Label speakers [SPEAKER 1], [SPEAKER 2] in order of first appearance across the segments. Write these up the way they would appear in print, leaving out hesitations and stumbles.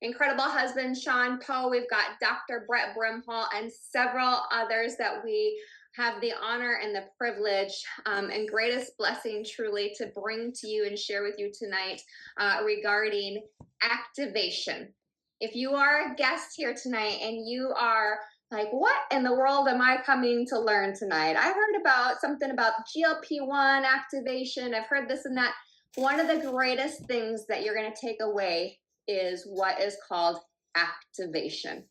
[SPEAKER 1] incredible husband, Sean Poe. We've got Dr. Brett Brimhall and several others that we have the honor and the privilege and greatest blessing truly to bring to you and share with you tonight regarding activation. If you are a guest here tonight and you are like, what in the world am I coming to learn tonight? I heard about something about GLP-1 activation. I've heard this and that. One of the greatest things that you're going to take away is what is called activation.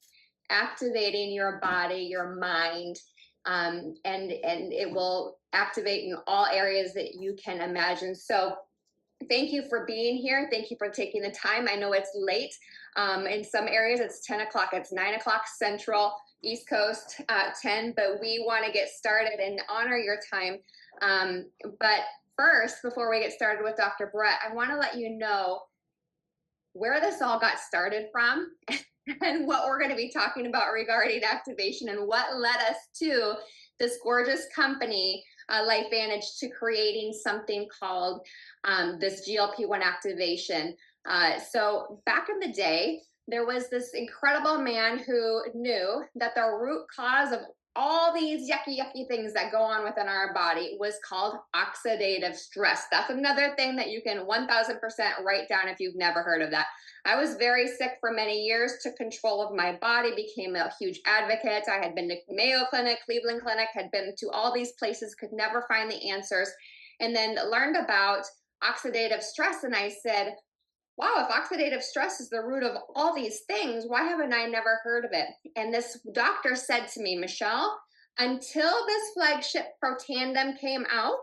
[SPEAKER 1] Activating your body, your mind, and it will activate in all areas that you can imagine. So thank you for being here. Thank you for taking the time. I know it's late. In some areas it's 10 o'clock. It's 9 o'clock Central, East Coast 10, but we want to get started and honor your time. But first, before we get started with Dr. Brett, I want to let you know where this all got started from and what we're going to be talking about regarding activation and what led us to this gorgeous company, LifeVantage, to creating something called this GLP-1 activation. So back in the day, there was this incredible man who knew that the root cause of all these yucky things that go on within our body was called oxidative stress. That's another thing that you can 1000% write down if you've never heard of that. I was very sick for many years, took control of my body, became a huge advocate. I had been to Mayo Clinic, Cleveland Clinic, had been to all these places, could never find the answers, and then learned about oxidative stress. And I said, wow, if oxidative stress is the root of all these things, why haven't I never heard of it? And this doctor said to me, Michelle, until this flagship Protandim came out,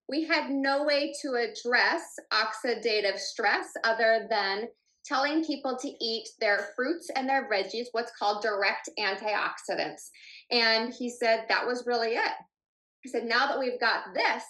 [SPEAKER 1] we had no way to address oxidative stress other than telling people to eat their fruits and their veggies, what's called direct antioxidants. And he said that was really it. He said, now that we've got this,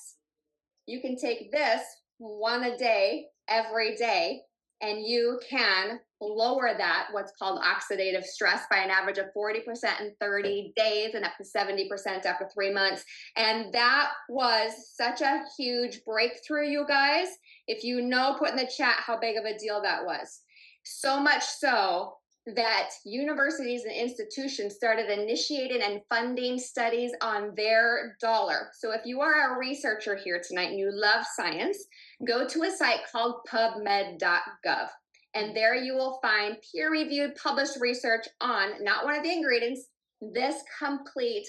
[SPEAKER 1] you can take this one a day, every day, and you can lower that, what's called oxidative stress, by an average of 40% in 30 days and up to 70% after 3 months. And that was such a huge breakthrough, you guys. If you know, put in the chat how big of a deal that was. So much so that universities and institutions started initiating and funding studies on their dollar. So if you are a researcher here tonight and you love science, go to a site called pubmed.gov. And there you will find peer-reviewed published research on not one of the ingredients, this complete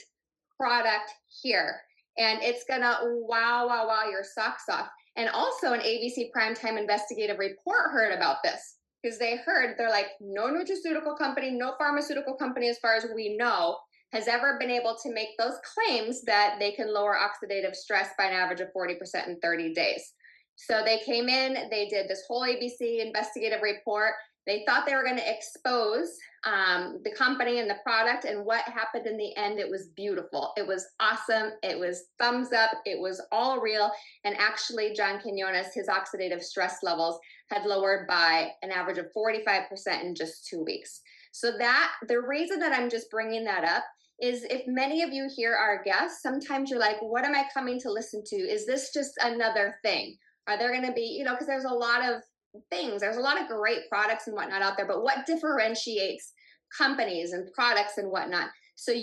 [SPEAKER 1] product here. And it's gonna wow your socks off. And also an ABC Primetime Investigative Report heard about this, because they're like, no nutraceutical company, no pharmaceutical company, as far as we know, has ever been able to make those claims that they can lower oxidative stress by an average of 40% in 30 days. So they came in, they did this whole ABC investigative report. They thought they were going to expose the company and the product, and what happened in the end, it was beautiful. It was awesome. It was thumbs up. It was all real. And actually, John Quinones, his oxidative stress levels had lowered by an average of 45% in just 2 weeks. So that the reason that I'm just bringing that up is, if many of you here are guests, sometimes you're like, what am I coming to listen to? Is this just another thing? Are there going to be, because there's a lot of things, there's a lot of great products and whatnot out there, but what differentiates companies and products and whatnot? So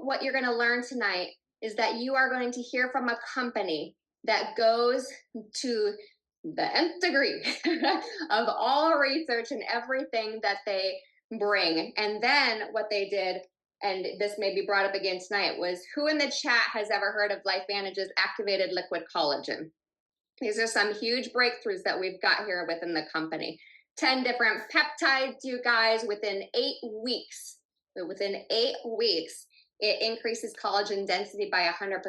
[SPEAKER 1] what you're going to learn tonight is that you are going to hear from a company that goes to the nth degree of all research and everything that they bring. And then what they did, and this may be brought up again tonight, was who in the chat has ever heard of LifeVantage's activated liquid collagen? These are some huge breakthroughs that we've got here within the company. 10 different peptides, you guys, within 8 weeks. Within 8 weeks, it increases collagen density by 100%.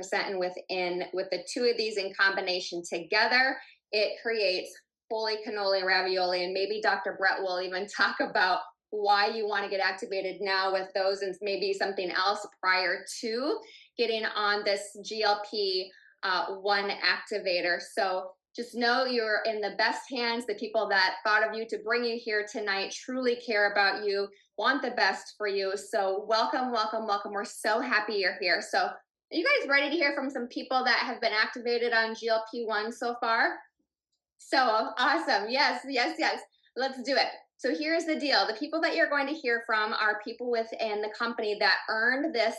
[SPEAKER 1] And with the two of these in combination together, it creates holy cannoli ravioli. And maybe Dr. Brett will even talk about why you want to get activated now with those, and maybe something else prior to getting on this GLP one activator. So just know you're in the best hands. The people that thought of you to bring you here tonight truly care about you, want the best for you. So welcome. We're so happy you're here. So are you guys ready to hear from some people that have been activated on GLP-1 so far? So awesome. Yes. Let's do it. So here's the deal. The people that you're going to hear from are people within the company that earned this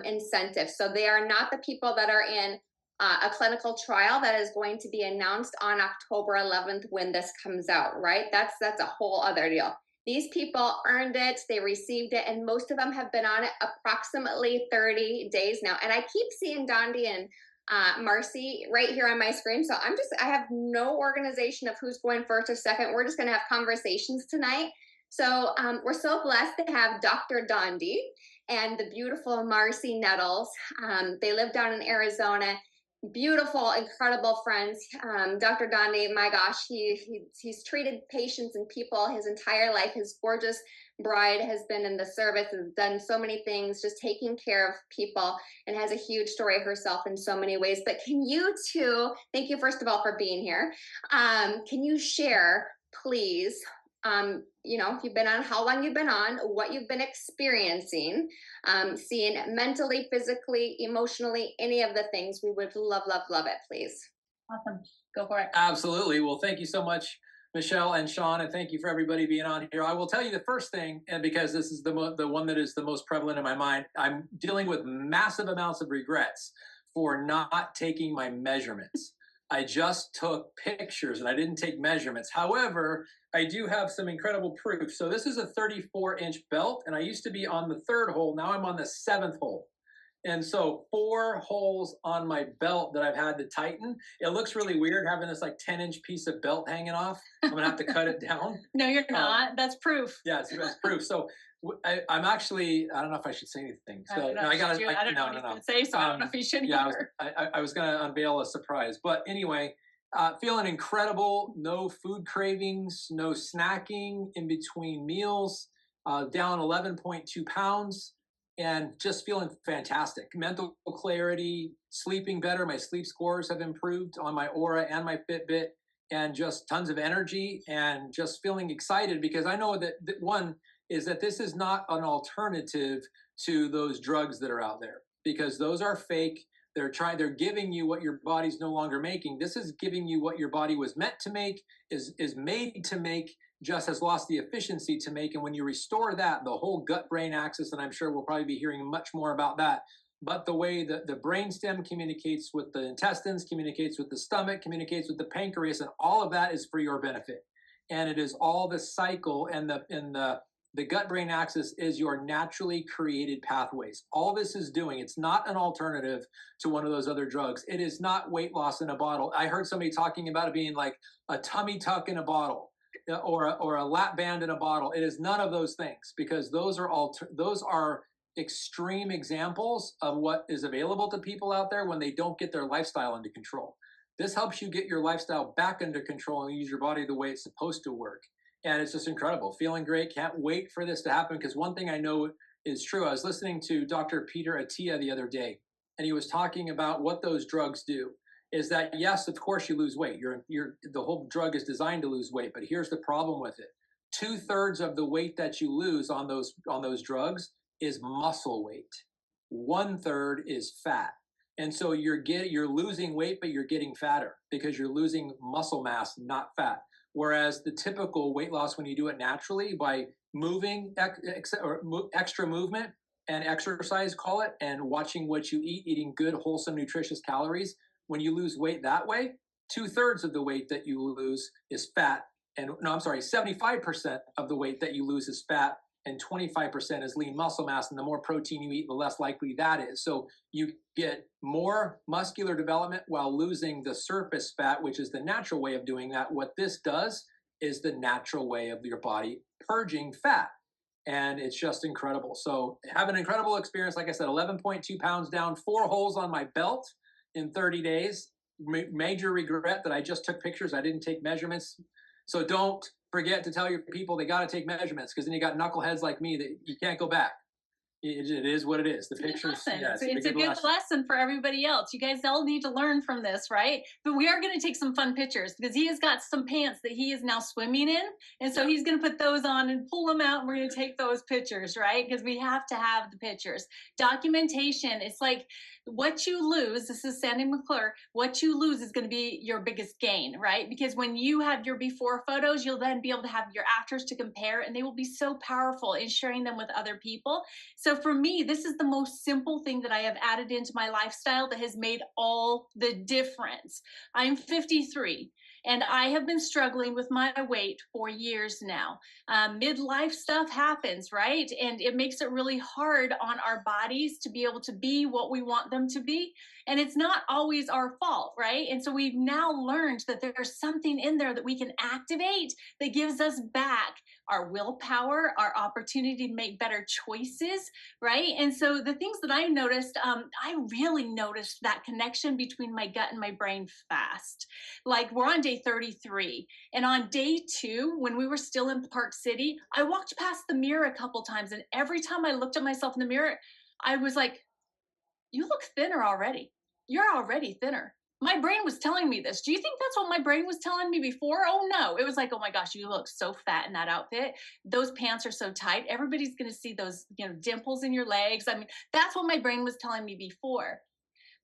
[SPEAKER 1] incentive. So they are not the people that are in a clinical trial that is going to be announced on October 11th when this comes out, right? That's a whole other deal. These people earned it, they received it, and most of them have been on it approximately 30 days now. And I keep seeing Dondi and Marcy right here on my screen. So I have no organization of who's going first or second. We're just going to have conversations tonight. So we're so blessed to have Dr. Dondi and the beautiful Marcy Nettles. They live down in Arizona. Beautiful, incredible friends. Dr. Dondi, my gosh, he's treated patients and people his entire life. His gorgeous bride has been in the service, has done so many things, just taking care of people, and has a huge story herself in so many ways. But can you two, thank you first of all for being here. Can you share, please, if you've been on, how long you've been on, what you've been experiencing, seeing mentally, physically, emotionally, any of the things. We would love, love, love it, please.
[SPEAKER 2] Awesome. Go for it.
[SPEAKER 3] Absolutely. Well, thank you so much, Michelle and Sean, and thank you for everybody being on here. I will tell you the first thing, and because this is the one that is the most prevalent in my mind, I'm dealing with massive amounts of regrets for not taking my measurements. I just took pictures and I didn't take measurements. However, I do have some incredible proof. So this is a 34-inch belt, and I used to be on the 3rd hole. Now I'm on the 7th hole. And so 4 holes on my belt that I've had to tighten. It looks really weird having this like 10-inch piece of belt hanging off. I'm gonna have to cut it down.
[SPEAKER 2] No, you're not. That's proof.
[SPEAKER 3] Yeah, that's proof. So I'm actually, I don't know if I should say anything. So
[SPEAKER 2] I don't know what he's going to say, so I don't know if he should either.
[SPEAKER 3] I was going to unveil a surprise. But anyway, feeling incredible. No food cravings, no snacking in between meals, down 11.2 pounds, and just feeling fantastic. Mental clarity, sleeping better. My sleep scores have improved on my Aura and my Fitbit, and just tons of energy and just feeling excited because I know that one is that this is not an alternative to those drugs that are out there, because those are fake. They're giving you what your body's no longer making. This is giving you what your body was meant to make, is made to make, just has lost the efficiency to make. And when you restore that, the whole gut-brain axis, and I'm sure we'll probably be hearing much more about that, but the way that the brainstem communicates with the intestines, communicates with the stomach, communicates with the pancreas, and all of that is for your benefit. And it is all the cycle, and the gut-brain axis is your naturally created pathways. All this is doing, it's not an alternative to one of those other drugs. It is not weight loss in a bottle. I heard somebody talking about it being like a tummy tuck in a bottle or a lap band in a bottle. It is none of those things, because those are extreme examples of what is available to people out there when they don't get their lifestyle under control. This helps you get your lifestyle back under control and use your body the way it's supposed to work. And it's just incredible. Feeling great. Can't wait for this to happen, because one thing I know is true. I was listening to Dr. Peter Attia the other day, and he was talking about what those drugs do. Is that, yes, of course you lose weight. The whole drug is designed to lose weight, but here's the problem with it. 2/3 of the weight that you lose on those drugs is muscle weight. 1/3 is fat. And so you're losing weight, but you're getting fatter because you're losing muscle mass, not fat. Whereas the typical weight loss, when you do it naturally by moving, extra movement and exercise, call it, and watching what you eat, eating good, wholesome, nutritious calories, when you lose weight that way, 2/3 of the weight that you lose is fat. 75% of the weight that you lose is fat, and 25% is lean muscle mass. And the more protein you eat, the less likely that is. So you get more muscular development while losing the surface fat, which is the natural way of doing that. What this does is the natural way of your body purging fat. And it's just incredible. So have an incredible experience. Like I said, 11.2 pounds down, 4 holes on my belt in 30 days. Major regret that I just took pictures. I didn't take measurements. So don't forget to tell your people they got to take measurements, because then you got knuckleheads like me that you can't go back. It is what it is. The
[SPEAKER 2] It's a good
[SPEAKER 3] pictures,
[SPEAKER 2] lesson.
[SPEAKER 3] yeah,
[SPEAKER 2] It's a good lesson for everybody else. You guys all need to learn from this, right? But we are going to take some fun pictures because he has got some pants that he is now swimming in. And so he's going to put those on and pull them out. And we're going to take those pictures, right? Because we have to have the pictures. Documentation, it's like what you lose, this is Sandy McClure, what you lose is going to be your biggest gain, right? Because when you have your before photos, you'll then be able to have your afters to compare, and they will be so powerful in sharing them with other people. So for me, this is the most simple thing that I have added into my lifestyle that has made all the difference. I'm 53. And I have been struggling with my weight for years now. Midlife stuff happens, right? And it makes it really hard on our bodies to be able to be what we want them to be. And it's not always our fault, right? And so we've now learned that there's something in there that we can activate that gives us back our willpower, our opportunity to make better choices, right? And so the things that I noticed, I really noticed that connection between my gut and my brain fast. Like we're on day 33. And on day 2, when we were still in Park City, I walked past the mirror a couple times. And every time I looked at myself in the mirror, I was like, you look thinner already. You're already thinner. My brain was telling me this. Do you think that's what my brain was telling me before? Oh no. It was like, oh my gosh, you look so fat in that outfit. Those pants are so tight. Everybody's going to see those, dimples in your legs. I mean, that's what my brain was telling me before.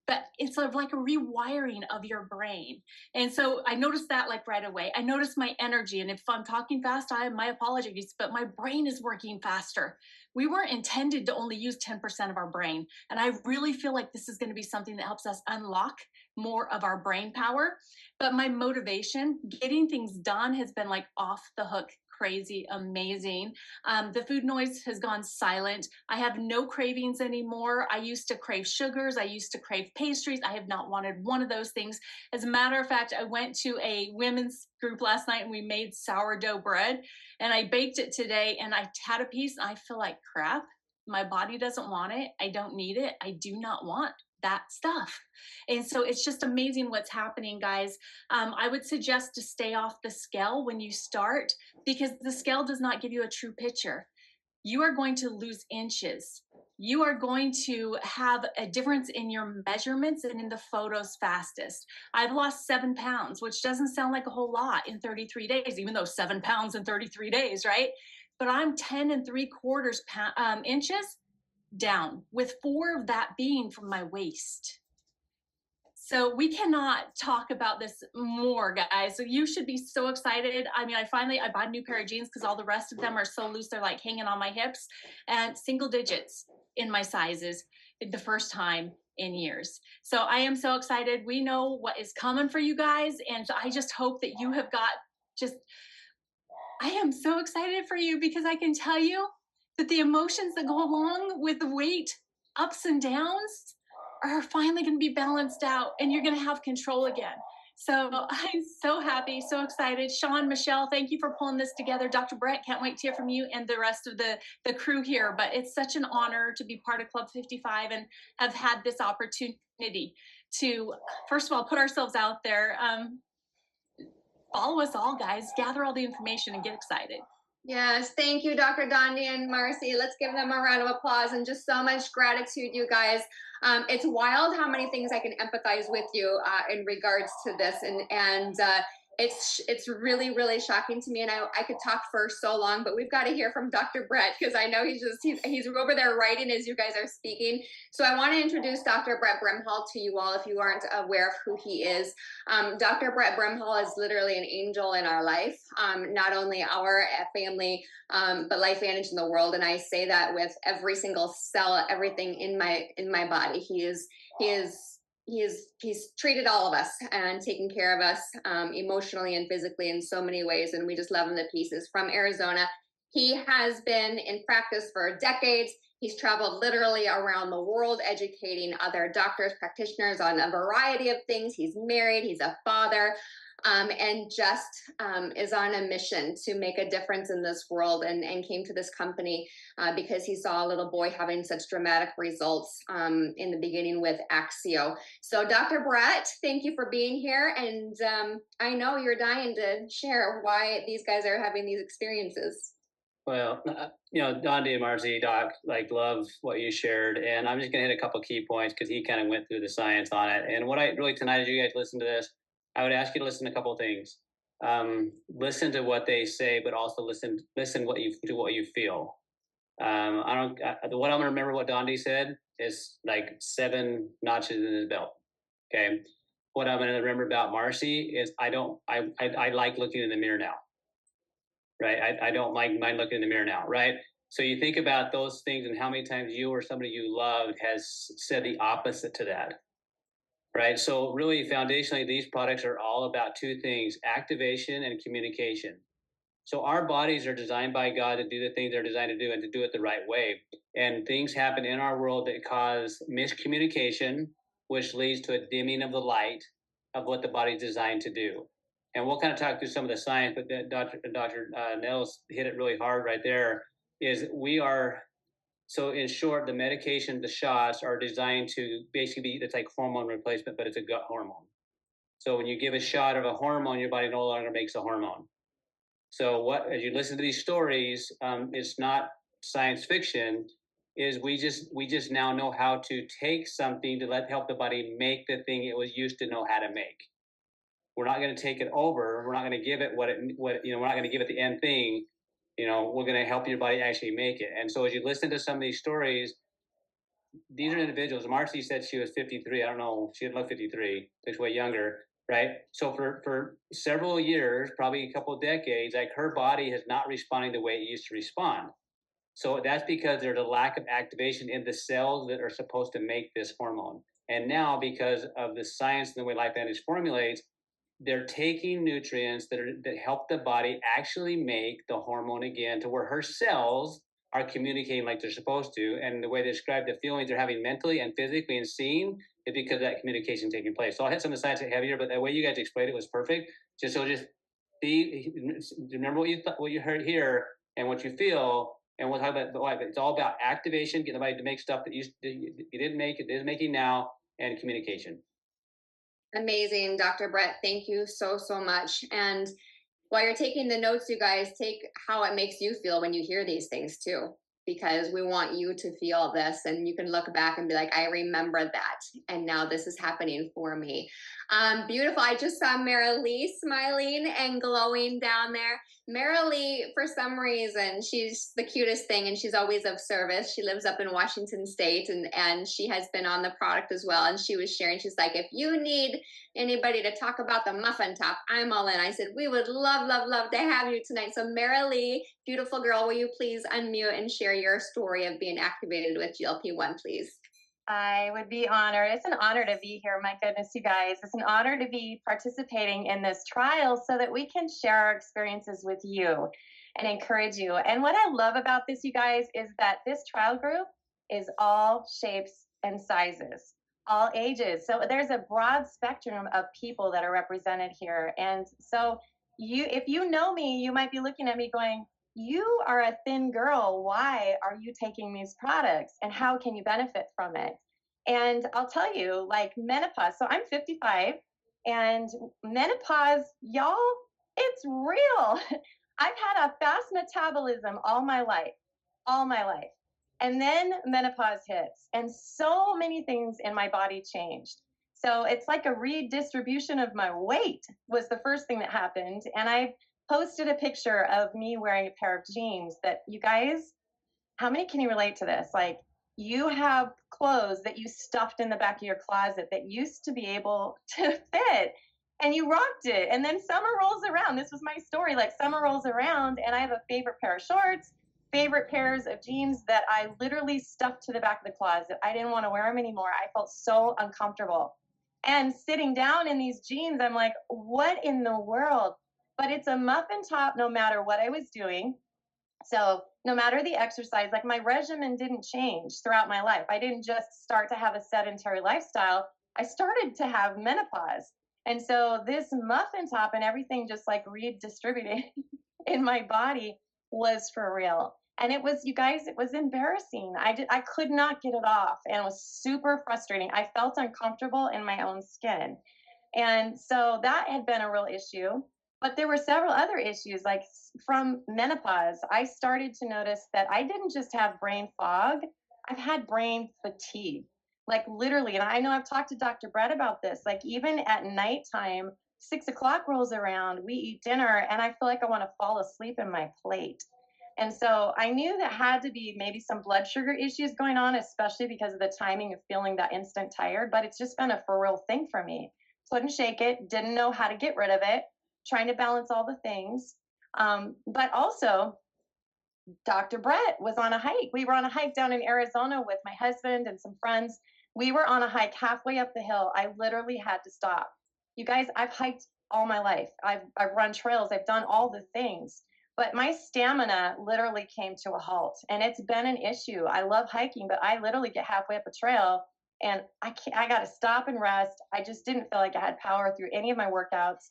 [SPEAKER 2] But it's sort of like a rewiring of your brain. And so I noticed that like right away. I noticed my energy. And if I'm talking fast, my apologies, but my brain is working faster. We weren't intended to only use 10% of our brain. And I really feel like this is going to be something that helps us unlock more of our brain power. But my motivation, getting things done, has been like off the hook, crazy, amazing. The food noise has gone silent. I have no cravings anymore. I used to crave sugars. I used to crave pastries. I have not wanted one of those things. As a matter of fact, I went to a women's group last night and we made sourdough bread and I baked it today and I had a piece and I feel like crap. My body doesn't want it. I don't need it. I do not want that stuff. And so it's just amazing what's happening, guys. I would suggest to stay off the scale when you start because the scale does not give you a true picture. You are going to lose inches. You are going to have a difference in your measurements and in the photos fastest. I've lost 7 pounds, which doesn't sound like a whole lot in 33 days, even though 7 pounds in 33 days, right? But I'm 10 3/4 inches down, with 4 of that being from my waist. So we cannot talk about this more, guys. So you should be so excited. I mean, I bought a new pair of jeans because all the rest of them are so loose. They're like hanging on my hips, and single digits in my sizes the first time in years. So I am so excited. We know what is coming for you guys. And I just hope that you have got I am so excited for you because I can tell you that the emotions that go along with the weight ups and downs are finally going to be balanced out and you're going to have control again. So I'm so happy, so excited. Sean, Michelle, thank you for pulling this together. Dr. Brett, can't wait to hear from you and the rest of the crew here. But it's such an honor to be part of Club 55 and have had this opportunity to, first of all, put ourselves out there. Follow us all, guys. Gather all the information and get excited.
[SPEAKER 1] Yes, thank you, Dr. Dondi and Marcy. Let's give them a round of applause and just so much gratitude, you guys. It's wild how many things I can empathize with you in regards to this, and it's really, really shocking to me. And I could talk for so long, but we've got to hear from Dr. Brett because I know he's over there writing as you guys are speaking. So I want to introduce Dr. Brett Brimhall to you all if you aren't aware of who he is. Dr. Brett Brimhall is literally an angel in our life, not only our family, but Life Vantage in the world. And I say that with every single cell, everything in my body. He's treated all of us and taken care of us emotionally and physically in so many ways, and we just love him to pieces. From Arizona, he has been in practice for decades. He's traveled literally around the world educating other doctors, practitioners on a variety of things. He's married, he's a father, and just is on a mission to make a difference in this world, and came to this company because he saw a little boy having such dramatic results in the beginning with Axio. So Dr. Brett, thank you for being here. And I know you're dying to share why these guys are having these experiences.
[SPEAKER 4] Well, Dondi and Marcy, Doc, like love what you shared, and I'm just gonna hit a couple key points because he kind of went through the science on it. And what I really tonight, as you guys listen to this, I would ask you to listen to a couple of things. Listen to what they say, but also listen what you to what you feel. I don't. What I'm gonna remember what Dondi said is like 7 notches in his belt. Okay. What I'm gonna remember about Marcy is I don't. I like looking in the mirror now, right? I don't like mind looking in the mirror now, right? So you think about those things and how many times you or somebody you loved has said the opposite to that, right? So really foundationally, these products are all about two things: activation and communication. So our bodies are designed by God to do the things they're designed to do and to do it the right way. And things happen in our world that cause miscommunication, which leads to a dimming of the light of what the body's designed to do. And we'll kind of talk through some of the science, but Dr. Nels hit it really hard right there. Is we are so in short, the medication, the shots are designed to basically be it's like hormone replacement, but it's a gut hormone. So when you give a shot of a hormone, your body no longer makes a hormone. So what, as you listen to these stories, it's not science fiction. Is we just now know how to take something to help the body make the thing it was used to know how to make. We're not going to take it over. We're not going to give it we're not going to give it the end thing. We're going to help your body actually make it. And so as you listen to some of these stories, these are individuals. Marcy said she was 53. I don't know. She didn't look 53. Looks way younger, right? So for several years, probably a couple of decades, like her body is not responding the way it used to respond. So that's because there's a lack of activation in the cells that are supposed to make this hormone. And now, because of the science and the way Life Advantage formulates, they're taking nutrients that help the body actually make the hormone again to where her cells are communicating like they're supposed to. And the way they describe the feelings they're having mentally and physically and seeing is because of that communication taking place. So I'll hit some of the science heavier, but the way you guys explained it was perfect. Just be remember what you heard here and what you feel. And we'll talk about the life. It's all about activation, getting the body to make stuff that you didn't make, it is making now, and communication.
[SPEAKER 1] Amazing, Dr. Brett. Thank you so, so much. And while you're taking the notes, you guys take how it makes you feel when you hear these things too, because we want you to feel this and you can look back and be like, I remember that. And now this is happening for me. Beautiful. I just saw Marilee smiling and glowing down there. Marilee, for some reason, she's the cutest thing and she's always of service. She lives up in Washington State and she has been on the product as well. And she was sharing, she's like, if you need anybody to talk about the muffin top, I'm all in. I said, we would love, love, love to have you tonight. So Marilee, beautiful girl, will you please unmute and share your story of being activated with GLP-1, please?
[SPEAKER 5] I would be honored. It's an honor to be here. My goodness, you guys. It's an honor to be participating in this trial so that we can share our experiences with you and encourage you. And what I love about this, you guys, is that this trial group is all shapes and sizes, all ages. So there's a broad spectrum of people that are represented here. And so if you know me, you might be looking at me going, you are a thin girl. Why are you taking these products and how can you benefit from it? And I'll tell you, like menopause. So I'm 55 and menopause, y'all, it's real. I've had a fast metabolism all my life, all my life. And then menopause hits and so many things in my body changed. So it's like a redistribution of my weight was the first thing that happened. And I posted a picture of me wearing a pair of jeans that you guys, how many can you relate to this? Like you have clothes that you stuffed in the back of your closet that used to be able to fit and you rocked it. And then summer rolls around. This was my story. Like summer rolls around and I have a favorite pair of shorts, favorite pairs of jeans that I literally stuffed to the back of the closet. I didn't want to wear them anymore. I felt so uncomfortable. And sitting down in these jeans, I'm like, what in the world? But it's a muffin top no matter what I was doing. So no matter the exercise, like my regimen didn't change throughout my life. I didn't just start to have a sedentary lifestyle. I started to have menopause. And so this muffin top and everything just like redistributed in my body was for real. And it was, you guys, it was embarrassing. I could not get it off and it was super frustrating. I felt uncomfortable in my own skin. And so that had been a real issue. But there were several other issues, like from menopause. I started to notice that I didn't just have brain fog, I've had brain fatigue, like literally. And I know I've talked to Dr. Brett about this. Like, even at nighttime, 6 o'clock rolls around, we eat dinner, and I feel like I want to fall asleep in my plate. And so I knew that had to be maybe some blood sugar issues going on, especially because of the timing of feeling that instant tired. But it's just been a for real thing for me. Couldn't shake it, didn't know how to get rid of it, trying to balance all the things. But also, Dr. Brett was on a hike. We were on a hike down in Arizona with my husband and some friends. We were on a hike halfway up the hill. I literally had to stop. You guys, I've hiked all my life. I've run trails. I've done all the things. But my stamina literally came to a halt. And it's been an issue. I love hiking, but I literally get halfway up a trail and I got to stop and rest. I just didn't feel like I had power through any of my workouts.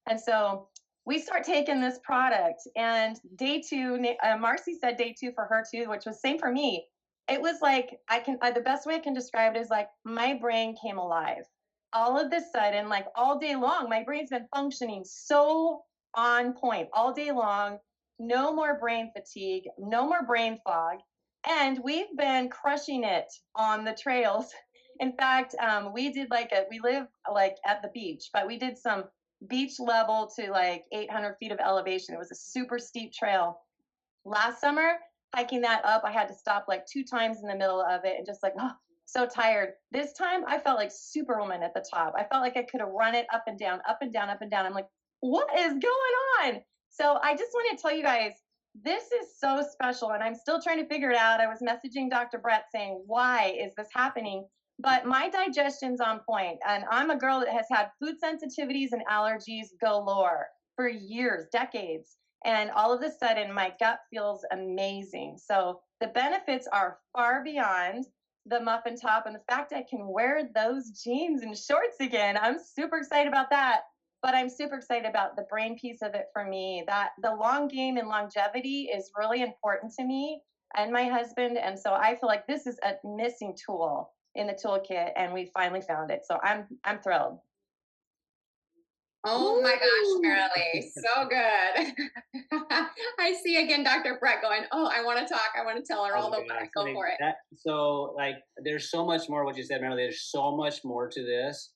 [SPEAKER 5] And so we start taking this product, and day two, Marcy said day two for her too, which was same for me. It was like, the best way I can describe it is like my brain came alive all of a sudden. Like, all day long my brain's been functioning so on point all day long. No more brain fatigue, no more brain fog, and we've been crushing it on the trails. In fact, we did we live like at the beach, but we did some beach level to like 800 feet of elevation. It was a super steep trail. Last summer, hiking that up, I had to stop like 2 times in the middle of it and just like, oh, so tired. This time, I felt like Superwoman at the top. I felt like I could have run it up and down, up and down, up and down. I'm like, what is going on? So I just want to tell you guys, this is so special, and I'm still trying to figure it out. I was messaging Dr. Brett saying, why is this happening? But my digestion's on point, and I'm a girl that has had food sensitivities and allergies galore for years, decades. And all of a sudden, my gut feels amazing. So the benefits are far beyond the muffin top, and the fact I can wear those jeans and shorts again. I'm super excited about that. But I'm super excited about the brain piece of it for me. That the long game and longevity is really important to me and my husband. And so I feel like this is a missing tool in the toolkit, and we finally found it. So I'm thrilled.
[SPEAKER 1] Oh my gosh, Marilee, so good. I see again Dr. Brett going, oh, I want to talk. I want to tell her all the
[SPEAKER 4] gosh,
[SPEAKER 1] go for it.
[SPEAKER 4] So like, there's so much more. What you said, Marilyn, there's so much more to this.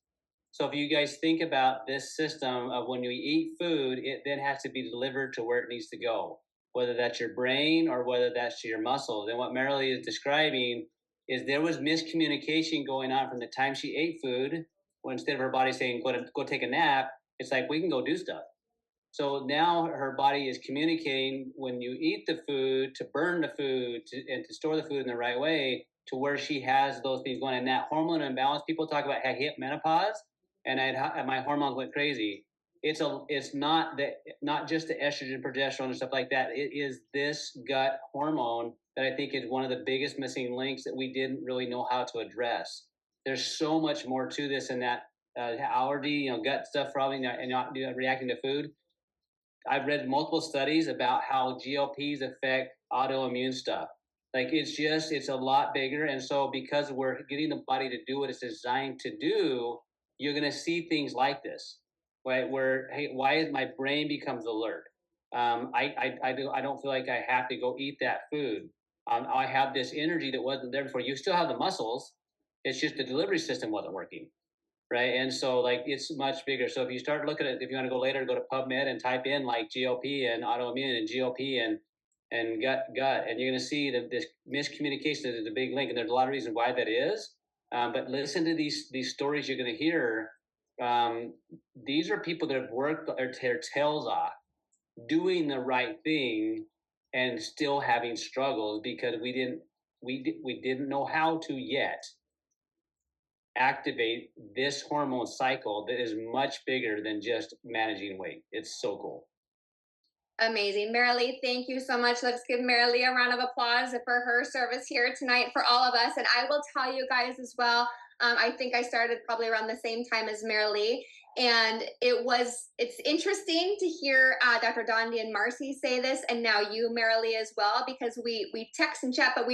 [SPEAKER 4] So if you guys think about this system of when you eat food, it then has to be delivered to where it needs to go, whether that's your brain or whether that's to your muscles. And what Marilyn is describing is there was miscommunication going on from the time she ate food, when instead of her body saying, go take a nap, it's like, we can go do stuff. So now her body is communicating when you eat the food to burn the food and to store the food in the right way to where she has those things going. And that hormone imbalance, people talk about, I hit menopause and my hormones went crazy. It's not just the estrogen, progesterone and stuff like that. It is this gut hormone that I think is one of the biggest missing links that we didn't really know how to address. There's so much more to this, and that allergy, gut stuff, probably not reacting to food. I've read multiple studies about how GLPs affect autoimmune stuff. Like, it's a lot bigger. And so because we're getting the body to do what it's designed to do, you're going to see things like this, right? Where, hey, why is my brain becomes alert? I don't feel like I have to go eat that food. I have this energy that wasn't there before. You still have the muscles. It's just the delivery system wasn't working. Right. And so like, it's much bigger. So if you start looking at, if you want to go later, go to PubMed and type in like GLP and autoimmune and GLP and gut, and you're going to see that this miscommunication is a big link. And there's a lot of reasons why that is. But listen to these stories you're going to hear. These are people that have worked their tails off doing the right thing and still having struggles because we didn't know how to yet activate this hormone cycle that is much bigger than just managing weight. It's so cool.
[SPEAKER 1] Amazing. Marilee, thank you so much. Let's give Marilee a round of applause for her service here tonight for all of us. And I will tell you guys as well, I think I started probably around the same time as Marilee. And it's interesting to hear Dr. Dondi and Marcy say this, and now you, Marilee, as well, because we text and chat, but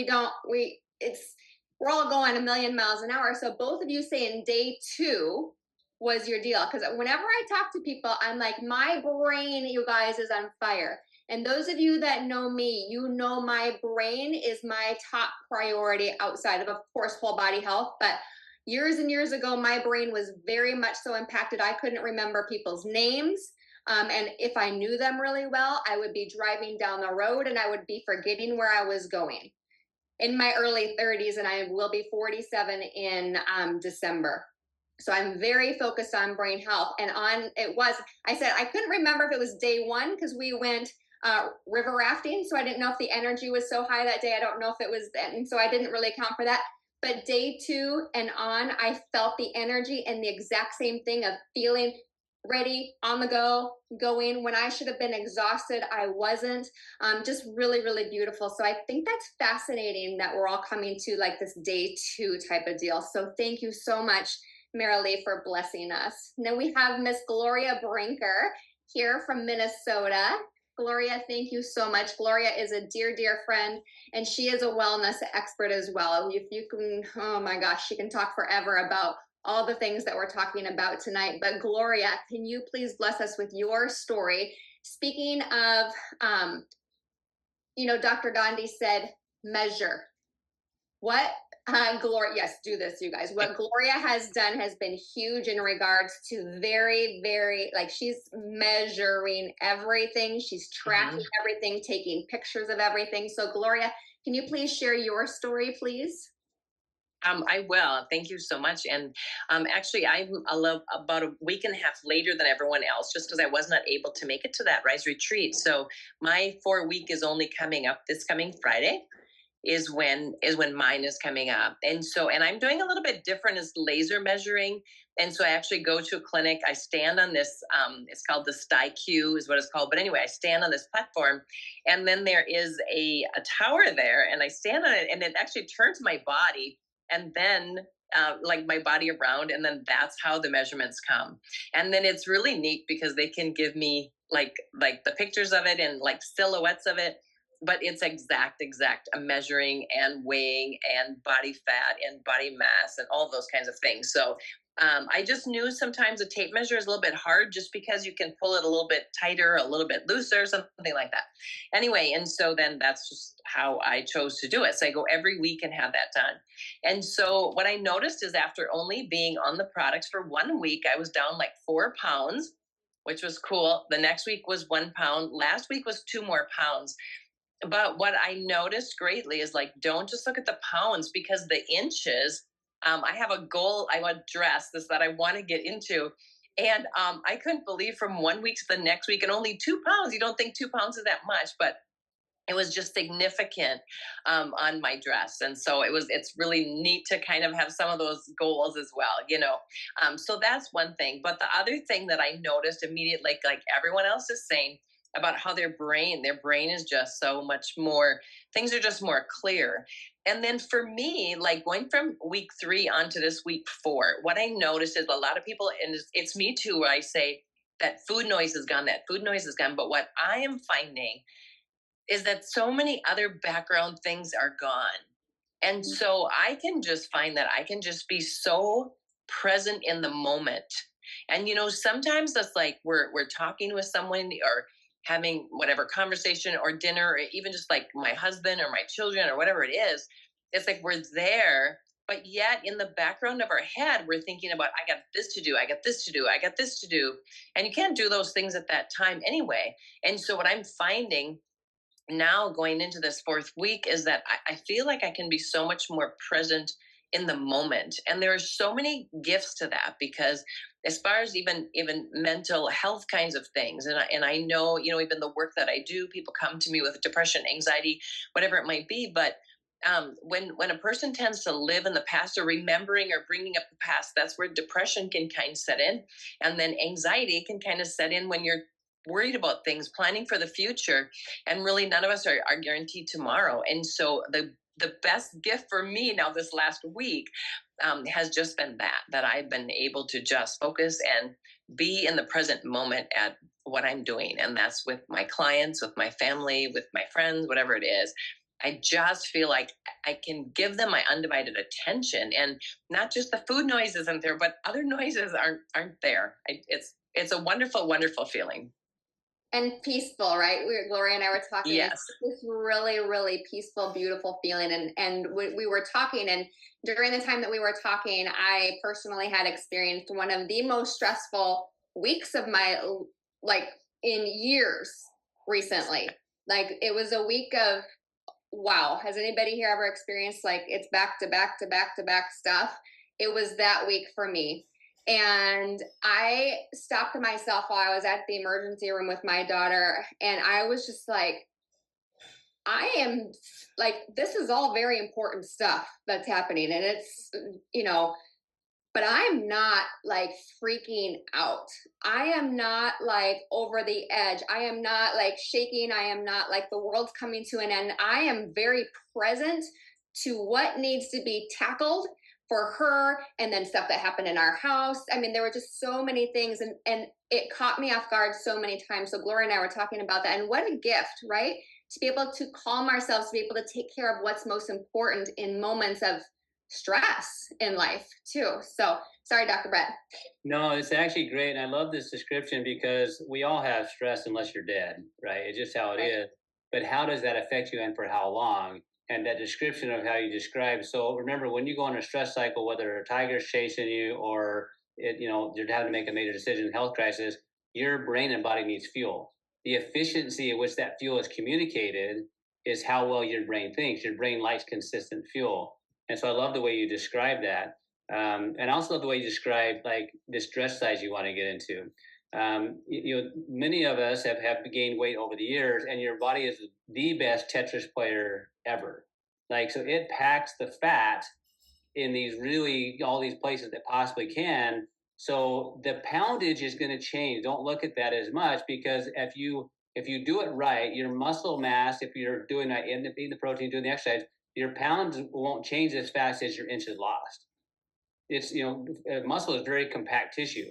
[SPEAKER 1] we're all going a million miles an hour. So both of you say in day 2, was your deal? Because whenever I talk to people, I'm like, my brain, you guys, is on fire. And those of you that know me, you know my brain is my top priority outside of course, whole body health. But years and years ago, my brain was very much so impacted. I couldn't remember people's names. And if I knew them really well, I would be driving down the road and I would be forgetting where I was going in my early 30s, and I will be 47 in December. So I'm very focused on brain health. And I said I couldn't remember if it was day one because we went river rafting. So I didn't know if the energy was so high that day. I don't know if it was, and so I didn't really account for that. But day 2 and on, I felt the energy and the exact same thing of feeling ready, on the go, going. When I should have been exhausted, I wasn't. Just really, really beautiful. So I think that's fascinating that we're all coming to like this day 2 type of deal. So thank you so much, Marilee, for blessing us. Now we have Miss Gloria Brinker here from Minnesota. Gloria, thank you so much. Gloria is a dear, dear friend, and she is a wellness expert as well. If you can, oh my gosh, she can talk forever about all the things that we're talking about tonight. But Gloria, can you please bless us with your story? Speaking of, Dr. Gandhi said, measure. What Gloria, yes, do this, you guys. What Gloria has done has been huge in regards to very, very, like she's measuring everything. She's tracking everything, taking pictures of everything. So Gloria, can you please share your story, please?
[SPEAKER 6] I will. Thank you so much. And actually, I'm about a week and a half later than everyone else, just because I was not able to make it to that Rise Retreat. So my 4 week is only coming up this coming Friday. Is when mine is coming up. And I'm doing a little bit different as laser measuring. And so I actually go to a clinic. I stand on this, it's called the StyQ is what it's called. But anyway, I stand on this platform and then there is a tower there and I stand on it and it actually turns my body and then like my body around. And then that's how the measurements come. And then it's really neat because they can give me like the pictures of it and like silhouettes of it. But it's exact measuring and weighing and body fat and body mass and all those kinds of things. So I just knew sometimes a tape measure is a little bit hard just because you can pull it a little bit tighter, a little bit looser, something like that. Anyway, and so then that's just how I chose to do it. So I go every week and have that done. And so what I noticed is after only being on the products for 1 week, I was down like 4 pounds, which was cool. The next week was 1 pound. Last week was 2 more pounds. But what I noticed greatly is like, don't just look at the pounds because the inches, I have a goal, I want to dress this that I want to get into. And I couldn't believe from 1 week to the next week and only 2 pounds. You don't think 2 pounds is that much, but it was just significant on my dress. And so it's really neat to kind of have some of those goals as well, so that's one thing. But the other thing that I noticed immediately, like everyone else is saying, about how their brain is just so much more, things are just more clear. And then for me, like going from week 3 onto this week 4, what I noticed is a lot of people, and it's me too, where I say that food noise is gone. But what I am finding is that so many other background things are gone. And so I can just find that I can just be so present in the moment. And, sometimes that's like we're talking with someone or having whatever conversation or dinner, or even just like my husband or my children or whatever it is, it's like we're there, but yet in the background of our head, we're thinking about, I got this to do, I got this to do, I got this to do. And you can't do those things at that time anyway. And so what I'm finding now going into this 4th week is that I feel like I can be so much more present in the moment. And there are so many gifts to that because as far as even mental health kinds of things, and I know, even the work that I do, people come to me with depression, anxiety, whatever it might be. But when a person tends to live in the past or remembering or bringing up the past, that's where depression can kind of set in. And then anxiety can kind of set in when you're worried about things, planning for the future. And really none of us are guaranteed tomorrow. And so the best gift for me now this last week has just been that I've been able to just focus and be in the present moment at what I'm doing. And that's with my clients, with my family, with my friends, whatever it is. I just feel like I can give them my undivided attention, and not just the food noise isn't there, but other noises aren't there. It's a wonderful, wonderful feeling.
[SPEAKER 1] And peaceful, right? Gloria and I were talking.
[SPEAKER 6] Yes.
[SPEAKER 1] It's this really, really peaceful, beautiful feeling. And we were talking, and during the time that we were talking, I personally had experienced one of the most stressful weeks of my, like, in years recently. Like, it was a week of, wow. Has anybody here ever experienced, like, it's back to back to back to back stuff? It was that week for me. And I stopped myself while I was at the emergency room with my daughter. And I was just like, I am like, this is all very important stuff that's happening. And it's, but I'm not like freaking out. I am not like over the edge. I am not like shaking. I am not like the world's coming to an end. I am very present to what needs to be tackled for her, and then stuff that happened in our house. I mean, there were just so many things, and it caught me off guard so many times. So Gloria and I were talking about that, and what a gift, right? To be able to calm ourselves, to be able to take care of what's most important in moments of stress in life too. So sorry, Dr. Brett.
[SPEAKER 4] No, it's actually great. And I love this description because we all have stress unless you're dead, right? It's just how it is. But how does that affect you and for how long? And that description of how you describe. So remember, when you go on a stress cycle, whether a tiger's chasing you or you're having to make a major decision, health crisis, your brain and body needs fuel. The efficiency at which that fuel is communicated is how well your brain thinks. Your brain likes consistent fuel. And so I love the way you describe that. And I also love the way you describe like this dress size you want to get into. Many of us have gained weight over the years, and your body is the best Tetris player ever. Like, so it packs the fat in all these places that possibly can. So the poundage is going to change. Don't look at that as much, because if you do it right, your muscle mass, if you're doing that, eating the protein, doing the exercise, your pounds won't change as fast as your inches lost. It's, muscle is very compact tissue.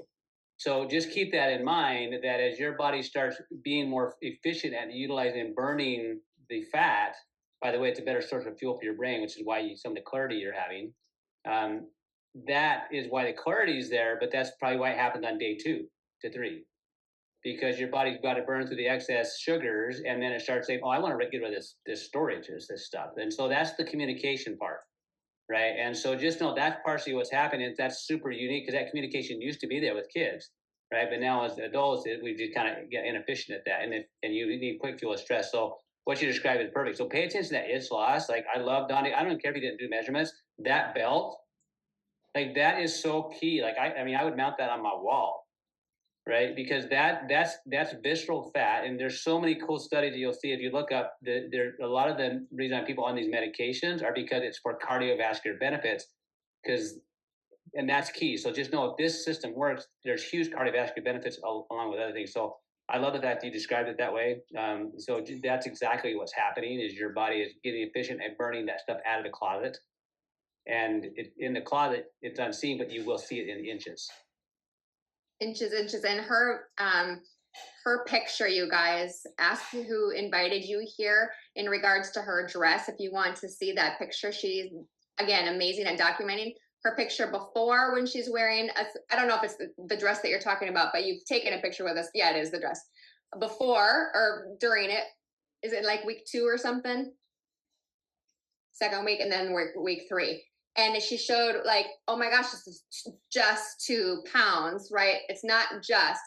[SPEAKER 4] So just keep that in mind, that as your body starts being more efficient at utilizing and burning the fat, by the way, it's a better source of fuel for your brain, which is why some of the clarity you're having. That is why the clarity is there, but that's probably why it happens on day 2 to 3. Because your body's got to burn through the excess sugars, and then it starts saying, oh, I want to get rid of this storage, this stuff. And so that's the communication part, right? And so just know that's partially what's happening. That's super unique, because that communication used to be there with kids, right? But now as adults, we just kind of get inefficient at that, and you need quick fuel of stress. So what you described is perfect. So pay attention to that itch loss. Like, I love Donnie. I don't care if you didn't do measurements. That belt, like, that is so key. Like, I would mount that on my wall, right? Because that's visceral fat, and there's so many cool studies that you'll see if you look up. There a lot of the reason people on these medications are because it's for cardiovascular benefits, and that's key. So just know if this system works, there's huge cardiovascular benefits along with other things. So I love the fact that you described it that way. So that's exactly what's happening, is your body is getting efficient at burning that stuff out of the closet. And in the closet, it's unseen, but you will see it in inches.
[SPEAKER 1] Inches. And her picture, you guys, ask who invited you here in regards to her dress. If you want to see that picture, she's, again, amazing at documenting. Her picture before, when she's wearing I don't know if it's the dress that you're talking about, but you've taken a picture with us. Yeah, it is the dress. Before or during it, is it like week 2 or something? Second week, and then week 3. And she showed, like, oh my gosh, this is just 2 pounds, right? It's not just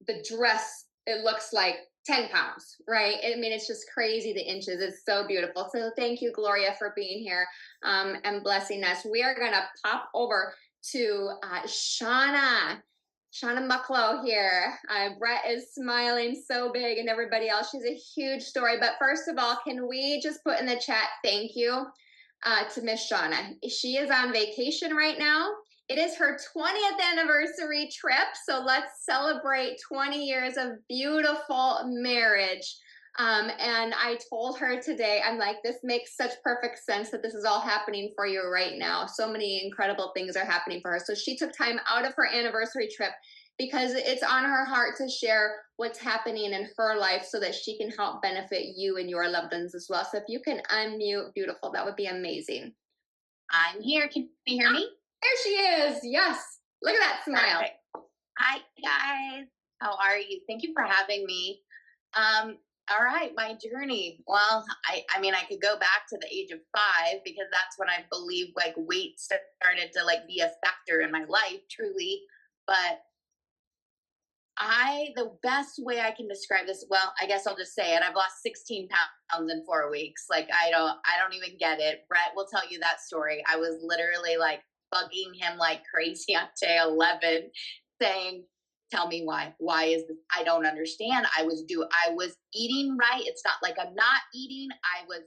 [SPEAKER 1] the dress. It looks like 10 pounds, right? I mean, it's just crazy, the inches. It's so beautiful. So thank you, Gloria, for being here and blessing us. We are going to pop over to Shauna Mucklow here. Brett is smiling so big, and everybody else. She's a huge story. But first of all, can we just put in the chat, thank you to Miss Shauna. She is on vacation right now. It is her 20th anniversary trip, so let's celebrate 20 years of beautiful marriage. And I told her today, I'm like, this makes such perfect sense that this is all happening for you right now. So many incredible things are happening for her. So she took time out of her anniversary trip because it's on her heart to share what's happening in her life so that she can help benefit you and your loved ones as well. So if you can unmute, beautiful, that would be amazing.
[SPEAKER 7] I'm here. Can you hear me?
[SPEAKER 1] There she is. Yes. Look at that smile.
[SPEAKER 7] Perfect. Hi, guys. How are you? Thank you for having me. All right, my journey. Well, I mean, I could go back to the age of 5 because that's when I believe like weight started to like be a factor in my life, truly. But the best way I can describe this, well, I guess I'll just say it. I've lost 16 pounds in 4 weeks. Like I don't even get it. Brett will tell you that story. I was literally like bugging him like crazy on day 11 saying, tell me why is this? I don't understand. I was eating right. It's not like I'm not eating. I was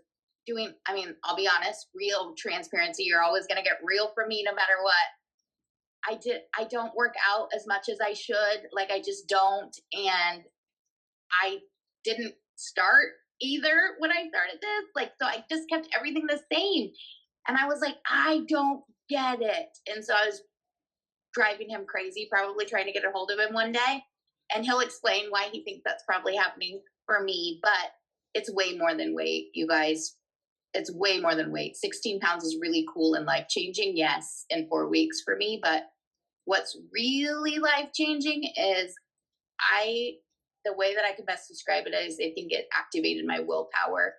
[SPEAKER 7] doing, I mean, I'll be honest, real transparency. You're always going to get real from me no matter what. I don't work out as much as I should. Like I just don't. And I didn't start either when I started this. Like, so I just kept everything the same. And I was like, I don't get it. And so I was driving him crazy, probably trying to get a hold of him one day. And he'll explain why he thinks that's probably happening for me. But it's way more than weight, you guys. It's way more than weight. 16 pounds is really cool and life changing, yes, in 4 weeks for me. But what's really life changing is the way that I can best describe it is I think it activated my willpower.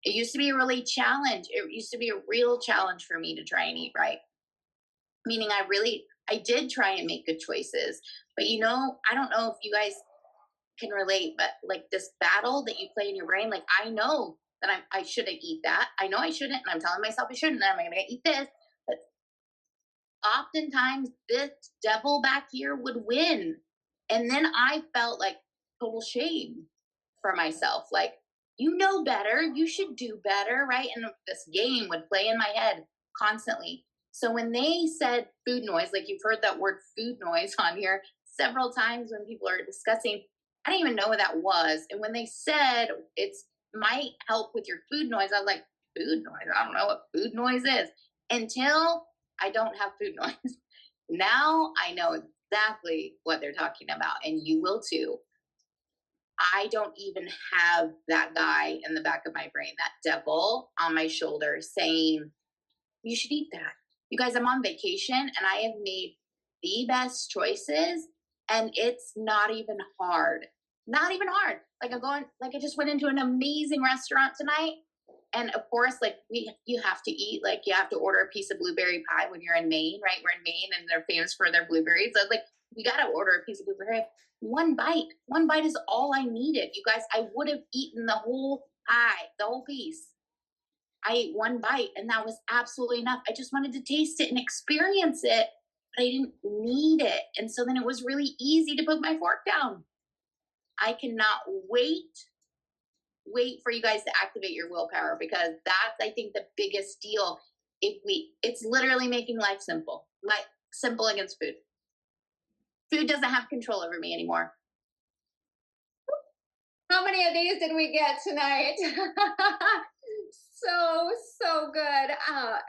[SPEAKER 7] It used to be a really challenge. It used to be a real challenge for me to try and eat right. Meaning I did try and make good choices. But I don't know if you guys can relate, but like this battle that you play in your brain, like I know that I shouldn't eat that. I know I shouldn't, and I'm telling myself I shouldn't, and I'm gonna eat this. But oftentimes this devil back here would win. And then I felt like total shame for myself. Like, you know better, you should do better, right? And this game would play in my head constantly. So when they said food noise, like you've heard that word food noise on here several times when people are discussing, I didn't even know what that was. And when they said it's might help with your food noise, I was like, food noise? I don't know what food noise is. Until I don't have food noise. Now I know exactly what they're talking about, and you will too. I don't even have that guy in the back of my brain, that devil on my shoulder saying, you should eat that. You guys, I'm on vacation and I have made the best choices, and it's not even hard. Not even hard. Like I just went into an amazing restaurant tonight. And of course, like you have to eat, like you have to order a piece of blueberry pie when you're in Maine, right? We're in Maine and they're famous for their blueberries. So I was like, we got to order a piece of blueberry. One bite is all I needed. You guys, I would have eaten the whole pie, the whole piece. I ate one bite and that was absolutely enough. I just wanted to taste it and experience it, but I didn't need it. And so then it was really easy to put my fork down. I cannot wait for you guys to activate your willpower, because that's, I think, the biggest deal. It's literally making life simple, like simple against food. Food doesn't have control over me anymore.
[SPEAKER 1] How many of these did we get tonight? So good.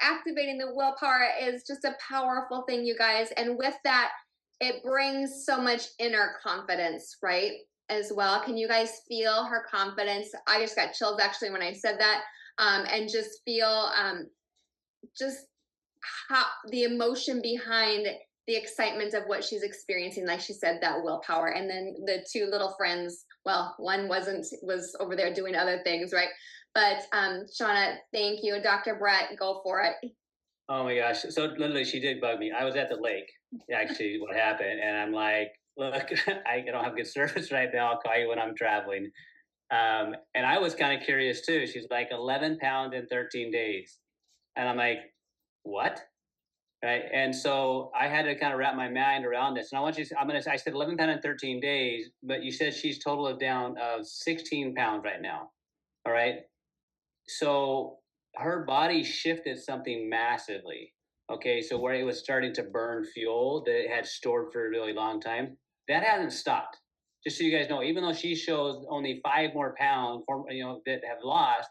[SPEAKER 1] Activating the willpower is just a powerful thing, you guys. And with that, it brings so much inner confidence, right? As well. Can you guys feel her confidence? I just got chills actually when I said that. And just feel just how the emotion behind the excitement of what she's experiencing. Like she said, that willpower. And then the two little friends, well, one was over there doing other things, right? But Shauna, thank you. Dr. Brett, go for it.
[SPEAKER 4] Oh my gosh. So literally she did bug me. I was at the lake, actually, what happened. And I'm like, look, I don't have good service right now. I'll call you when I'm traveling. And I was kind of curious too. She's like 11 pounds in 13 days. And I'm like, what? Right. And so I had to kind of wrap my mind around this. And I said 11 pounds in 13 days, but you said she's total of down 16 pounds right now. All right. So her body shifted something massively. Okay. So where it was starting to burn fuel that it had stored for a really long time, that hasn't stopped. Just so you guys know, even though she shows only 5 more pounds, that have lost,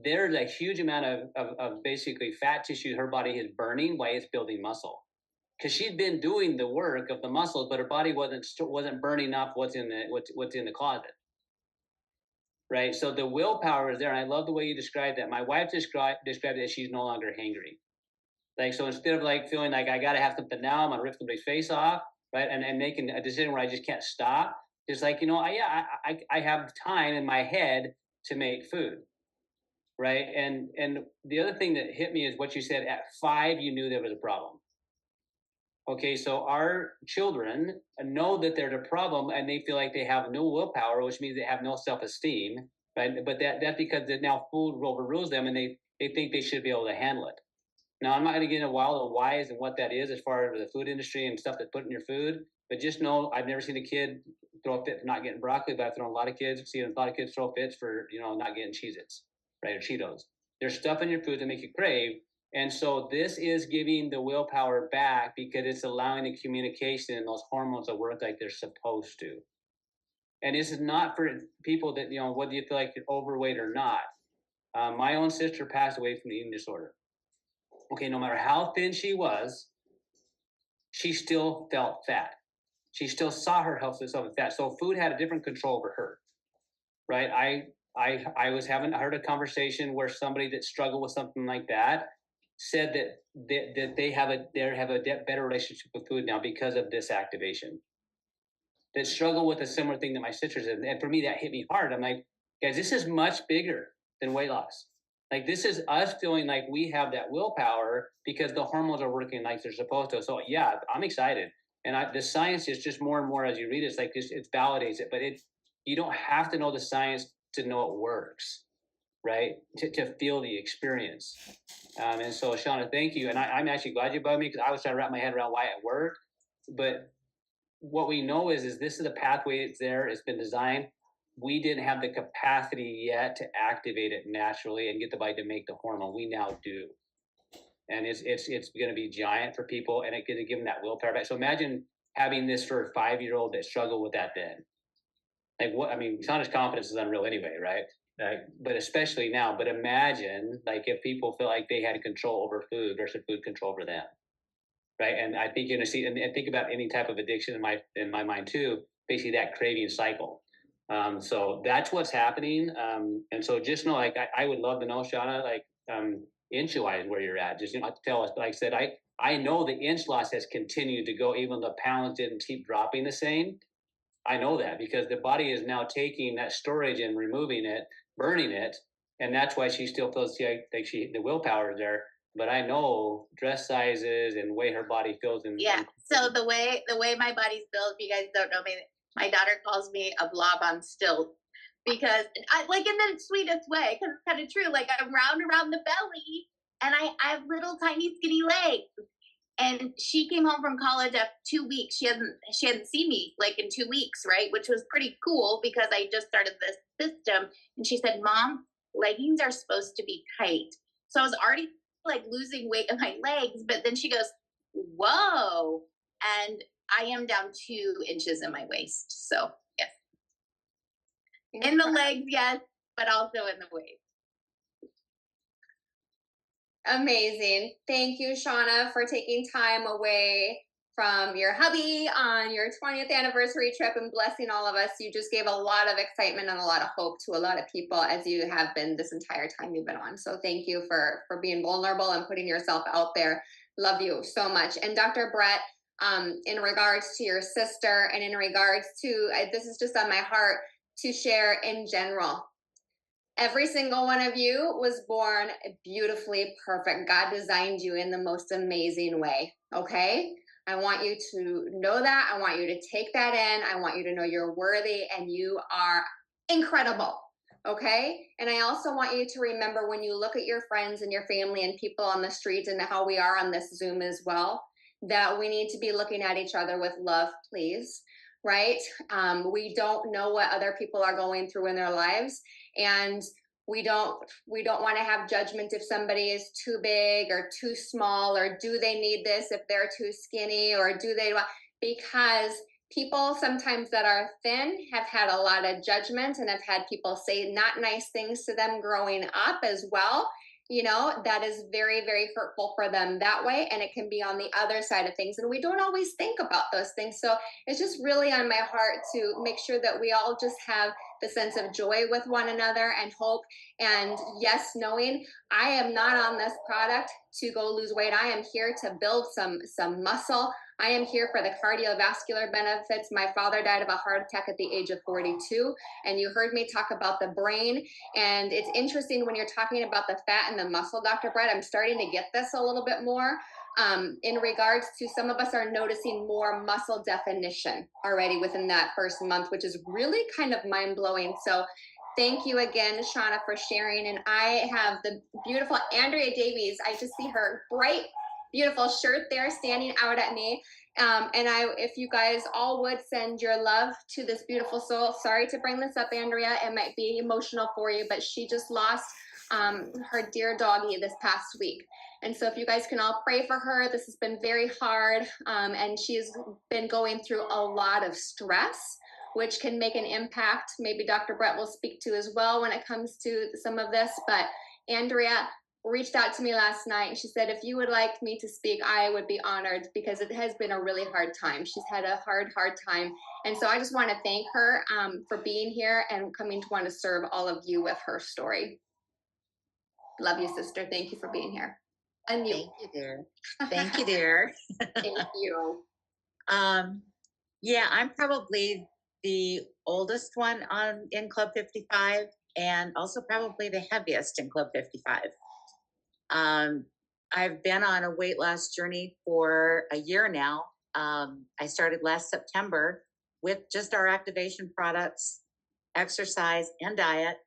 [SPEAKER 4] there's a huge amount of basically fat tissue her body is burning while it's building muscle. because she'd been doing the work of the muscles, but her body wasn't burning up what's in the closet. Right. So the willpower is there. And I love the way you described that. My wife described it as she's no longer hangry. Like, so instead of like feeling like I got to have something now, I'm going to rip somebody's face off, right? And making a decision where I just can't stop. It's like, I have time in my head to make food. Right. And the other thing that hit me is what you said at 5, you knew there was a problem. Okay, so our children know that there's a problem and they feel like they have no willpower, which means they have no self-esteem, right? But that's because now food overrules them and they think they should be able to handle it. Now, I'm not going to get into wild whys and what that is as far as the food industry and stuff that's put in your food, but just know I've never seen a kid throw a fit for not getting broccoli, but I've thrown a lot of kids throw fits for, not getting Cheez-Its, right, or Cheetos. There's stuff in your food that make you crave. And so this is giving the willpower back because it's allowing the communication and those hormones to work like they're supposed to. And this is not for people that, whether you feel like you're overweight or not. My own sister passed away from the eating disorder. Okay, no matter how thin she was, she still felt fat. She still saw herself as fat. So food had a different control over her, right? I heard a conversation where somebody that struggled with something like that said that they have a better relationship with food now because of this activation. That struggle with a similar thing that my sister said, and for me that hit me hard. I'm like, guys, this is much bigger than weight loss. Like, this is us feeling like we have that willpower because the hormones are working like they're supposed to. So yeah, I'm excited, and the science is just more and more as you read it. It's like it validates it, but you don't have to know the science to know it works. Right, to feel the experience. And so, Shauna, thank you. And I'm actually glad you bugged me because I was trying to wrap my head around why it worked. But what we know is this is the pathway. It's there. It's been designed. We didn't have the capacity yet to activate it naturally and get the body to make the hormone. We now do. And it's going to be giant for people, and it's going to give them that willpower back. So imagine having this for a 5-year-old that struggled with that then. Like, Shauna's confidence is unreal anyway, right? But especially now. But imagine, like, if people feel like they had control over food versus food control over them, right? And I think you're gonna see, and think about any type of addiction in my mind too. Basically, that craving cycle. So that's what's happening. And so just know, like, I would love to know, Shauna, like, inch-wise where you're at. Just tell us. But like I said, I know the inch loss has continued to go, even though the pounds didn't keep dropping the same. I know that because the body is now taking that storage and removing it, burning it, and that's why she still feels like the willpower is there. But I know dress sizes and way her body feels.
[SPEAKER 7] So the way my body's built, if you guys don't know me, my daughter calls me a blob on stilts because I like in the sweetest way, because it's kind of true. Like, I'm round around the belly, and I have little tiny skinny legs. And she came home from college after 2 weeks. She hadn't seen me like in 2 weeks, right? Which was pretty cool because I just started this system. And she said, "Mom, leggings are supposed to be tight." So I was already like losing weight in my legs, but then she goes, "Whoa!" And I am down 2 inches in my waist. So yes, in the legs, yes, but also in the waist.
[SPEAKER 1] Amazing. Thank you, Shauna, for taking time away from your hubby on your 20th anniversary trip and blessing all of us. You just gave a lot of excitement and a lot of hope to a lot of people, as you have been this entire time you've been on. So thank you for being vulnerable and putting yourself out there. Love you so much. And Dr. Brett, in regards to your sister and in regards to, this is just on my heart to share in general. Every single one of you was born beautifully perfect. God designed you in the most amazing way, okay? I want you to know that. I want you to take that in. I want you to know you're worthy and you are incredible, okay? And I also want you to remember when you look at your friends and your family and people on the streets and how we are on this Zoom as well, that we need to be looking at each other with love, please, right? We don't know what other people are going through in their lives. And we don't want to have judgment if somebody is too big or too small, or do they need this if they're too skinny, or do they, because people sometimes that are thin have had a lot of judgment and have had people say not nice things to them growing up as well. that is very, very hurtful for them that way. And it can be on the other side of things. And we don't always think about those things. So it's just really on my heart to make sure that we all just have the sense of joy with one another and hope. And yes, knowing I am not on this product to go lose weight. I am here to build some muscle. I am here for the cardiovascular benefits. My father died of a heart attack at the age of 42. And you heard me talk about the brain. And it's interesting when you're talking about the fat and the muscle, Dr. Brett, I'm starting to get this a little bit more. In regards to, some of us are noticing more muscle definition already within that first month, which is really kind of mind blowing. So thank you again, Shauna, for sharing. And I have the beautiful Andrea Davies. I just see her bright, beautiful shirt there standing out at me. If you guys all would send your love to this beautiful soul. Sorry to bring this up, Andrea. It might be emotional for you, but she just lost her dear doggy this past week. And so if you guys can all pray for her, this has been very hard. And she's been going through a lot of stress, which can make an impact. Maybe Dr. Brett will speak to as well when it comes to some of this. But Andrea reached out to me last night and she said, if you would like me to speak, I would be honored, because it has been a really hard time. She's had a hard time. And so I just want to thank her for being here and coming to want to serve all of you with her story. Love you, sister. Thank you for being here. And you.
[SPEAKER 8] Thank you, dear. Thank you, dear.
[SPEAKER 1] Thank you.
[SPEAKER 8] Yeah, I'm probably the oldest one in Club 55, and also probably the heaviest in Club 55. I've been on a weight loss journey for a year now. I started last September with just our activation products, exercise and diet,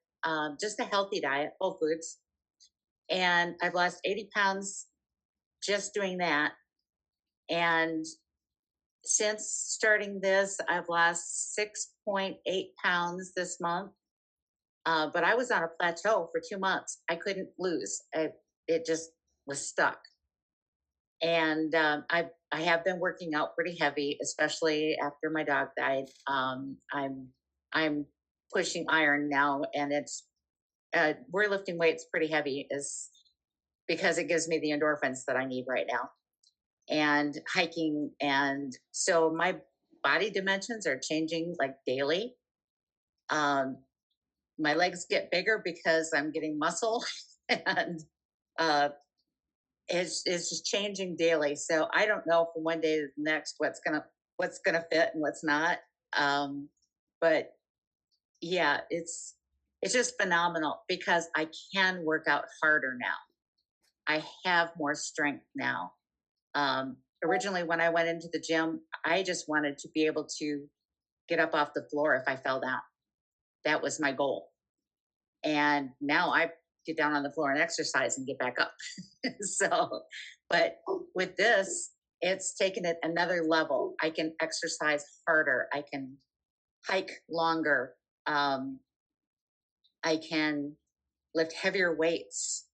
[SPEAKER 8] just a healthy diet, whole foods. And I've lost 80 pounds just doing that. And since starting this, I've lost 6.8 pounds this month. But I was on a plateau for 2 months. I couldn't lose. It just was stuck. And I have been working out pretty heavy, especially after my dog died. I'm pushing iron now, and it's we're lifting weights pretty heavy, is because it gives me the endorphins that I need right now. And hiking, and so my body dimensions are changing like daily. My legs get bigger because I'm getting muscle, and it's just changing daily. So I don't know from one day to the next what's gonna fit and what's not. But yeah, it's just phenomenal because I can work out harder now. I have more strength now. Originally, when I went into the gym, I just wanted to be able to get up off the floor if I fell down. That was my goal. And now I get down on the floor and exercise and get back up. So, but with this, it's taken it another level. I can exercise harder. I can hike longer. I can lift heavier weights.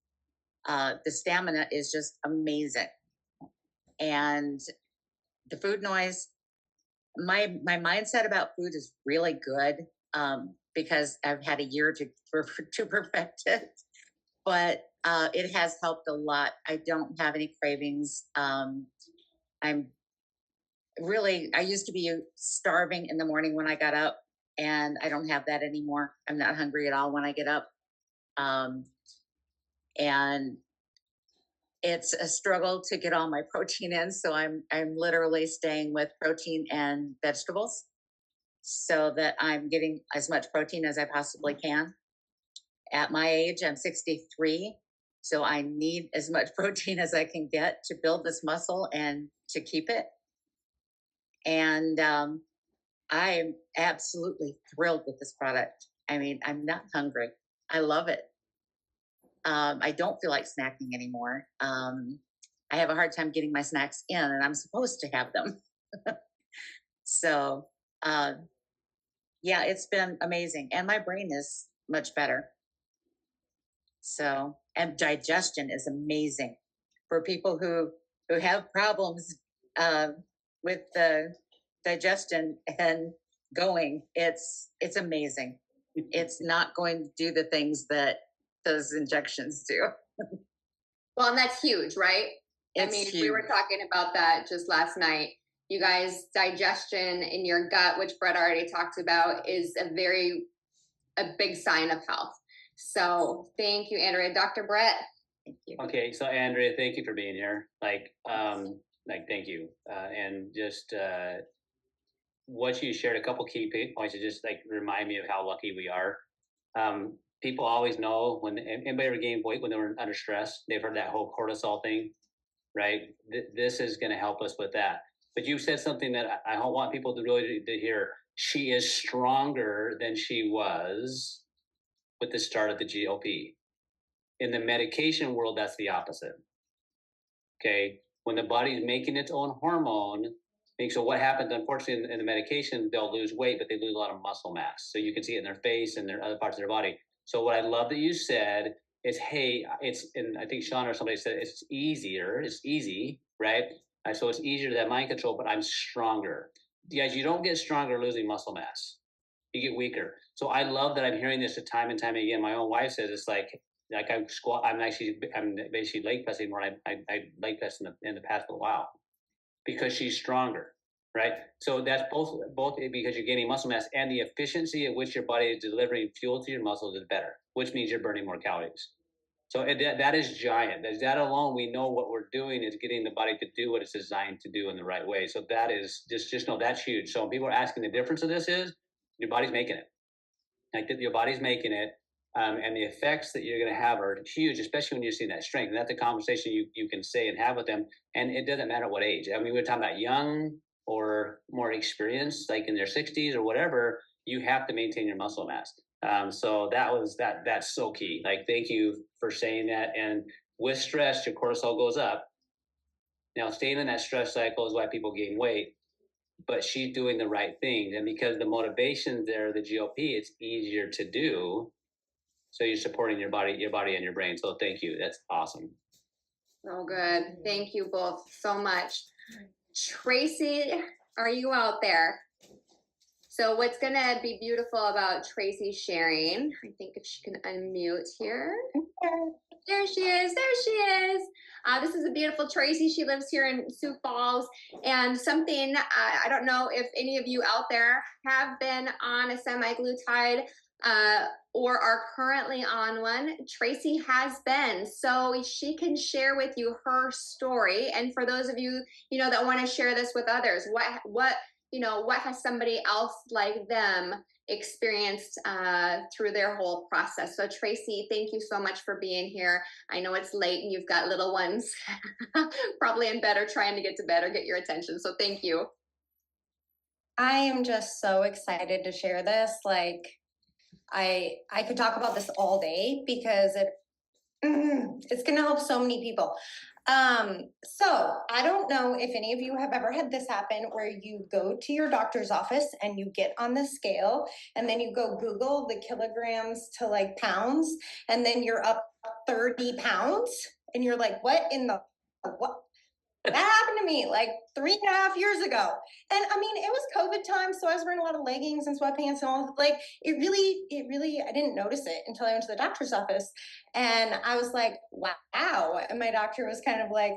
[SPEAKER 8] The stamina is just amazing. And the food noise, my mindset about food is really good, because I've had a year to perfect it. But it has helped a lot. I don't have any cravings. I used to be starving in the morning when I got up, and I don't have that anymore. I'm not hungry at all when I get up. And it's a struggle to get all my protein in. So I'm literally staying with protein and vegetables so that I'm getting as much protein as I possibly can. At my age, I'm 63. So I need as much protein as I can get to build this muscle and to keep it. And I'm absolutely thrilled with this product. I mean, I'm not hungry. I love it. I don't feel like snacking anymore. I have a hard time getting my snacks in, and I'm supposed to have them. So, yeah, it's been amazing. And my brain is much better. So, and digestion is amazing for people who have problems with the digestion and going. It's amazing. It's not going to do the things that those injections do.
[SPEAKER 1] Well, and that's huge, right? I mean, we were talking about that just last night. You guys, digestion in your gut, which Brett already talked about, is a big sign of health. So thank you, Andrea. Dr. Brett.
[SPEAKER 8] Thank you.
[SPEAKER 4] Okay, so Andrea, thank you for being here. Thank you. And just what you shared, a couple key points to just like remind me of how lucky we are. People always know when anybody ever gained weight when they were under stress. They've heard that whole cortisol thing, right? This is going to help us with that. But you said something that I want people to really to hear. She is stronger than she was with the start of the GLP. In the medication world, that's the opposite. Okay, when the body's making its own hormone, so what happens, unfortunately, in the medication, they'll lose weight, but they lose a lot of muscle mass. So you can see it in their face and their other parts of their body. So what I love that you said is, hey, and I think Sean or somebody said it's easy, right? So it's easier to have mind control, but I'm stronger. Guys, you don't get stronger losing muscle mass. You get weaker. So I love that I'm hearing this time and time again. My own wife says it's like I squat. I'm basically leg pressing where I leg pressed in the past for a while because she's stronger, right? So that's both because you're gaining muscle mass and the efficiency at which your body is delivering fuel to your muscles is better, which means you're burning more calories. So that is giant. That alone, we know what we're doing is getting the body to do what it's designed to do in the right way. So that is just know that's huge. So when people are asking the difference of this is your body's making it. Like your body's making it. And the effects that you're going to have are huge, especially when you're seeing that strength. And that's a conversation you can say and have with them. And it doesn't matter what age. I mean, we're talking about young or more experienced, like in their 60s or whatever, you have to maintain your muscle mass. So that's so key. Like, thank you for saying that. And with stress, your cortisol goes up. Now, staying in that stress cycle is why people gain weight. But she's doing the right things. And because the motivation there, the GLP, it's easier to do. So you're supporting your body and your brain. So thank you. That's awesome.
[SPEAKER 1] Oh, good. Thank you both so much. Tracy, are you out there? So what's going to be beautiful about Tracy sharing, I think if she can unmute here. There she is. This is a beautiful Tracy. She lives here in Sioux Falls. And something, I don't know if any of you out there have been on a semaglutide or are currently on one. Tracy has been, so she can share with you her story. And for those of you, that want to share this with others, what has somebody else like them experienced through their whole process. So Tracy, thank you so much for being here. I know it's late and you've got little ones probably in bed or trying to get to bed or get your attention. So thank you.
[SPEAKER 9] I am just so excited to share this. Like, I could talk about this all day because it's going to help so many people. So I don't know if any of you have ever had this happen where you go to your doctor's office and you get on the scale and then you go Google the kilograms to like pounds and then you're up 30 pounds and you're like, what? That happened to me like 3.5 years ago. And I mean, it was COVID time, so I was wearing a lot of leggings and sweatpants and all. Like, it really, I didn't notice it until I went to the doctor's office. And I was like, wow. And my doctor was kind of like,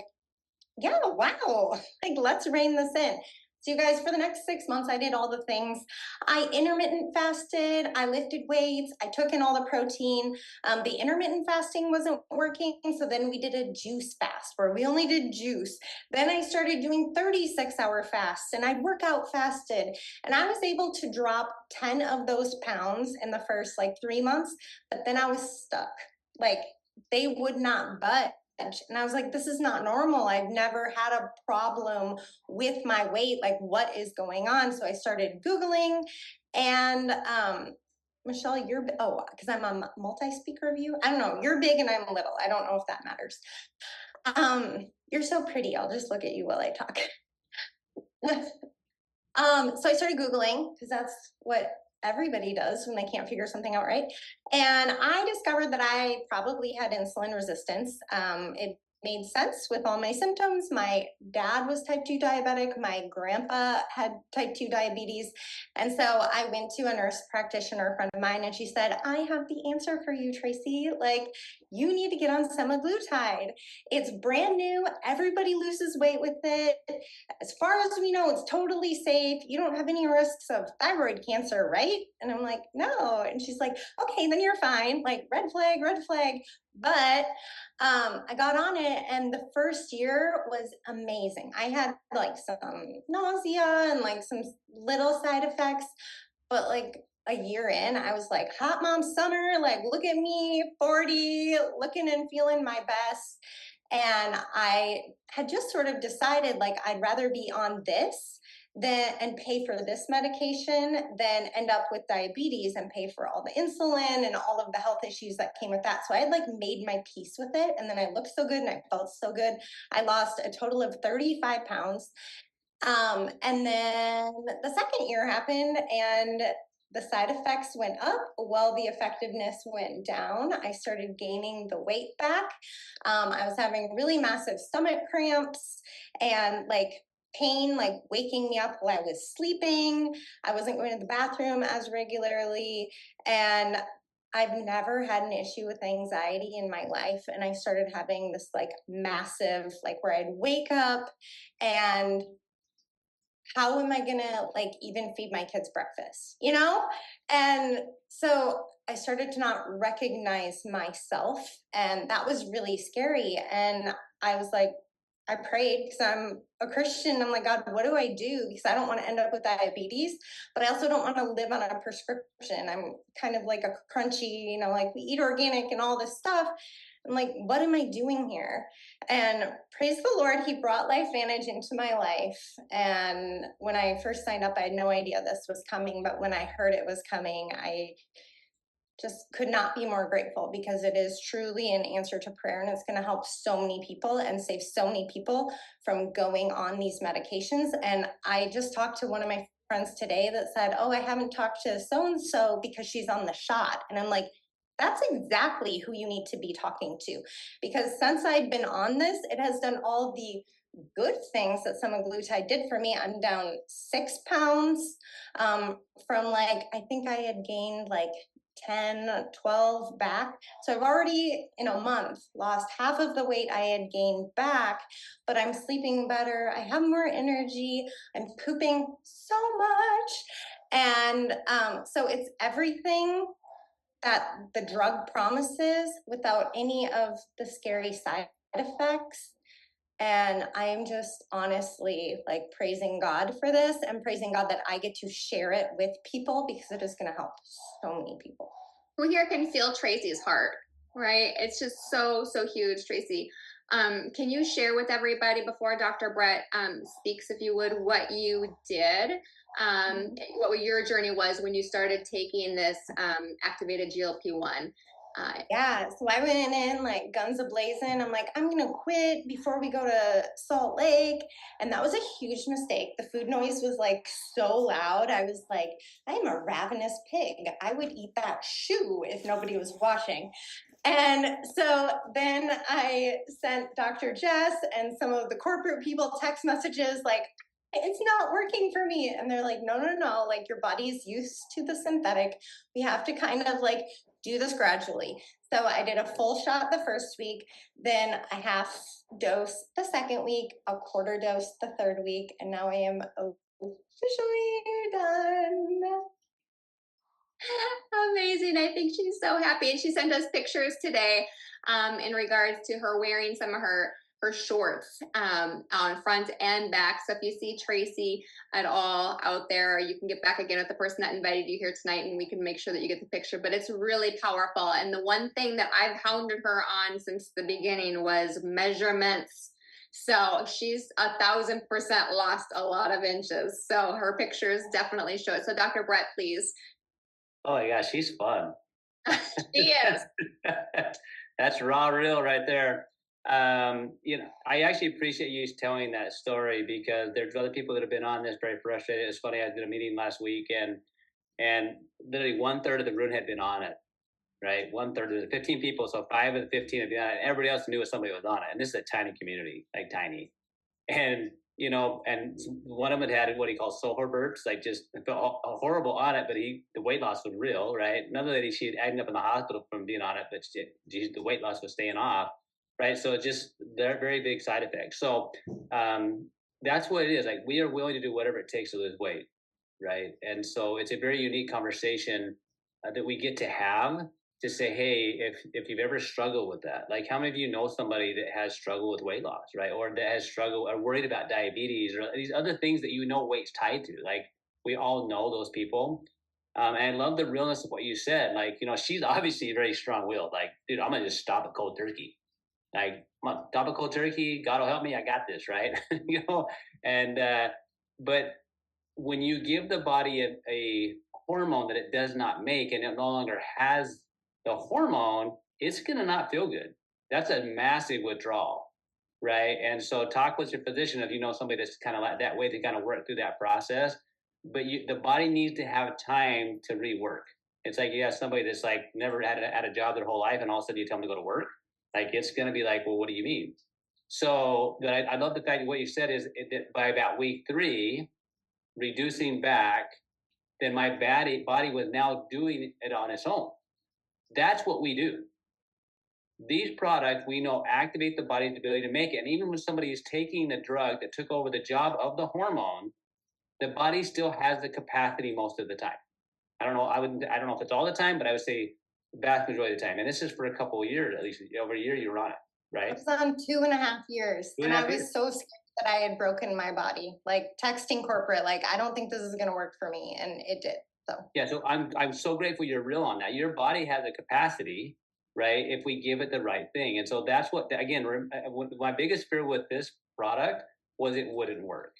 [SPEAKER 9] yeah, wow. Like, let's rein this in. So you guys, for the next 6 months, I did all the things. I intermittent fasted, I lifted weights, I took in all the protein. The intermittent fasting wasn't working, so then we did a juice fast where we only did juice. Then I started doing 36-hour fasts and I'd workout fasted. And I was able to drop 10 of those pounds in the first 3 months, but then I was stuck. Like, they would not budge. And I was like, this is not normal. I've never had a problem with my weight. Like, what is going on? So I started Googling and Michelle, because I'm a multi-speaker of you. I don't know. You're big and I'm little. I don't know if that matters. You're so pretty. I'll just look at you while I talk. So I started Googling because that's what everybody does when they can't figure something out, right? And I discovered that I probably had insulin resistance. It made sense with all my symptoms. My dad was type 2 diabetic. My grandpa had type 2 diabetes. And so I went to a nurse practitioner friend of mine and she said, I have the answer for you, Tracy. Like, you need to get on semaglutide. It's brand new. Everybody loses weight with it. As far as we know, it's totally safe. You don't have any risks of thyroid cancer, right? And I'm like, no. And she's like, okay, then you're fine. Like, red flag, red flag. But I got on it, and the first year was amazing. I had like some nausea and like some little side effects, but like a year in, I was like, hot mom summer, like, look at me, 40, looking and feeling my best. And I had just sort of decided, like, I'd rather be on this than and pay for this medication than end up with diabetes and pay for all the insulin and all of the health issues that came with that. So I had like made my peace with it, and then I looked so good and I felt so good. I lost a total of 35 pounds. And then the second year happened, and the side effects went up while the effectiveness went down. I started gaining the weight back. I was having really massive stomach cramps and like pain, like waking me up while I was sleeping. I wasn't going to the bathroom as regularly. And I've never had an issue with anxiety in my life. And I started having this like massive, like where I'd wake up and how am I gonna like even feed my kids breakfast, you know? And so I started to not recognize myself, and that was really scary. And I was like, I prayed because I'm a Christian. I'm like, God, what do I do? Because I don't want to end up with diabetes, but I also don't want to live on a prescription. I'm kind of like a crunchy, you know, like we eat organic and all this stuff. I'm like, what am I doing here? And praise the Lord, He brought LifeVantage into my life. And when I first signed up, I had no idea this was coming. But when I heard it was coming, I just could not be more grateful, because it is truly an answer to prayer, and it's going to help so many people and save so many people from going on these medications. And I just talked to one of my friends today that said, oh, I haven't talked to so-and-so because she's on the shot. And I'm like, that's exactly who you need to be talking to, because since I've been on this, it has done all the good things that semaglutide did for me. I'm down 6 pounds from like, I think I had gained like 10, 12 back. So I've already in a month lost half of the weight I had gained back, but I'm sleeping better. I have more energy. I'm pooping so much. And so it's everything that the drug promises without any of the scary side effects. And I am just honestly like praising God for this, and praising God that I get to share it with people, because it is going to help so many people.
[SPEAKER 1] Who here can feel Tracy's heart, right? It's just so, so huge, Tracy. Can you share with everybody before Dr. Brett speaks, if you would, what you did, what your journey was when you started taking this activated GLP-1?
[SPEAKER 9] Yeah, so I went in like guns a-blazing. I'm like, I'm gonna quit before we go to Salt Lake. And that was a huge mistake. The food noise was like so loud. I was like, I'm a ravenous pig. I would eat that shoe if nobody was watching. And so then I sent Dr. Jess and some of the corporate people text messages like, it's not working for me. And they're like, no, no, no, like your body's used to the synthetic. We have to kind of like do this gradually. So I did a full shot the first week, then a half dose the second week, a quarter dose the third week, and now I am officially done.
[SPEAKER 1] Amazing. I think she's so happy. And she sent us pictures today in regards to her wearing some of her shorts on front and back. So if you see Tracy at all out there, you can get back again with the person that invited you here tonight, and we can make sure that you get the picture. But it's really powerful. And the one thing that I've hounded her on since the beginning was measurements. So she's 1,000% lost a lot of inches. So her pictures definitely show it. So Dr. Brett, please.
[SPEAKER 4] Oh my gosh, she's fun.
[SPEAKER 1] She is.
[SPEAKER 4] That's raw real right there. I actually appreciate you telling that story, because there's other people that have been on this very frustrated. It's funny, I did a meeting last week, and literally 1/3 of the room had been on it. right? 1/3 of the 15 people. So 5 of the 15 have been on it. Everybody else knew somebody was on it. And this is a tiny community, like tiny. And, you know, and one of them had what he calls solar burps, like just felt horrible on it, but the weight loss was real, right? Another lady, she had ended up in the hospital from being on it, but the weight loss was staying off, right? So they're very big side effects. So that's what it is. Like, we are willing to do whatever it takes to lose weight, right? And so it's a very unique conversation that we get to have, to say, hey, if you've ever struggled with that, like, how many of you know somebody that has struggled with weight loss, right? Or that has struggled or worried about diabetes or these other things that weight's tied to. Like, we all know those people. And I love the realness of what you said. Like, you know, she's obviously very strong-willed. Like, dude, I'm gonna just stop at cold turkey. Like, come on, stop at cold turkey. God will help me. I got this, right? You know, and but when you give the body a hormone that it does not make, and it no longer has the hormone, it's going to not feel good. That's a massive withdrawal, right? And so talk with your physician if you know somebody that's kind of like that way to kind of work through that process. But the body needs to have time to rework. It's like you have somebody that's like never had a job their whole life, and all of a sudden you tell them to go to work. Like, it's going to be like, well, what do you mean? So, but I love the fact that what you said is that by about week 3, reducing back, then my body was now doing it on its own. That's what we do. These products, we know, activate the body's ability to make it. And even when somebody is taking the drug that took over the job of the hormone, the body still has the capacity most of the time. I don't know. I don't know if it's all the time, but I would say the vast majority of the time. And this is for a couple of years, at least over a year you were on it, right?
[SPEAKER 9] I was on 2.5 years, and I was so scared that I had broken my body. Like, texting corporate, like, I don't think this is going to work for me, and it did. So
[SPEAKER 4] yeah, so I'm so grateful you're real on that. Your body has a capacity, right? If we give it the right thing, and so that's what, again, my biggest fear with this product was it wouldn't work,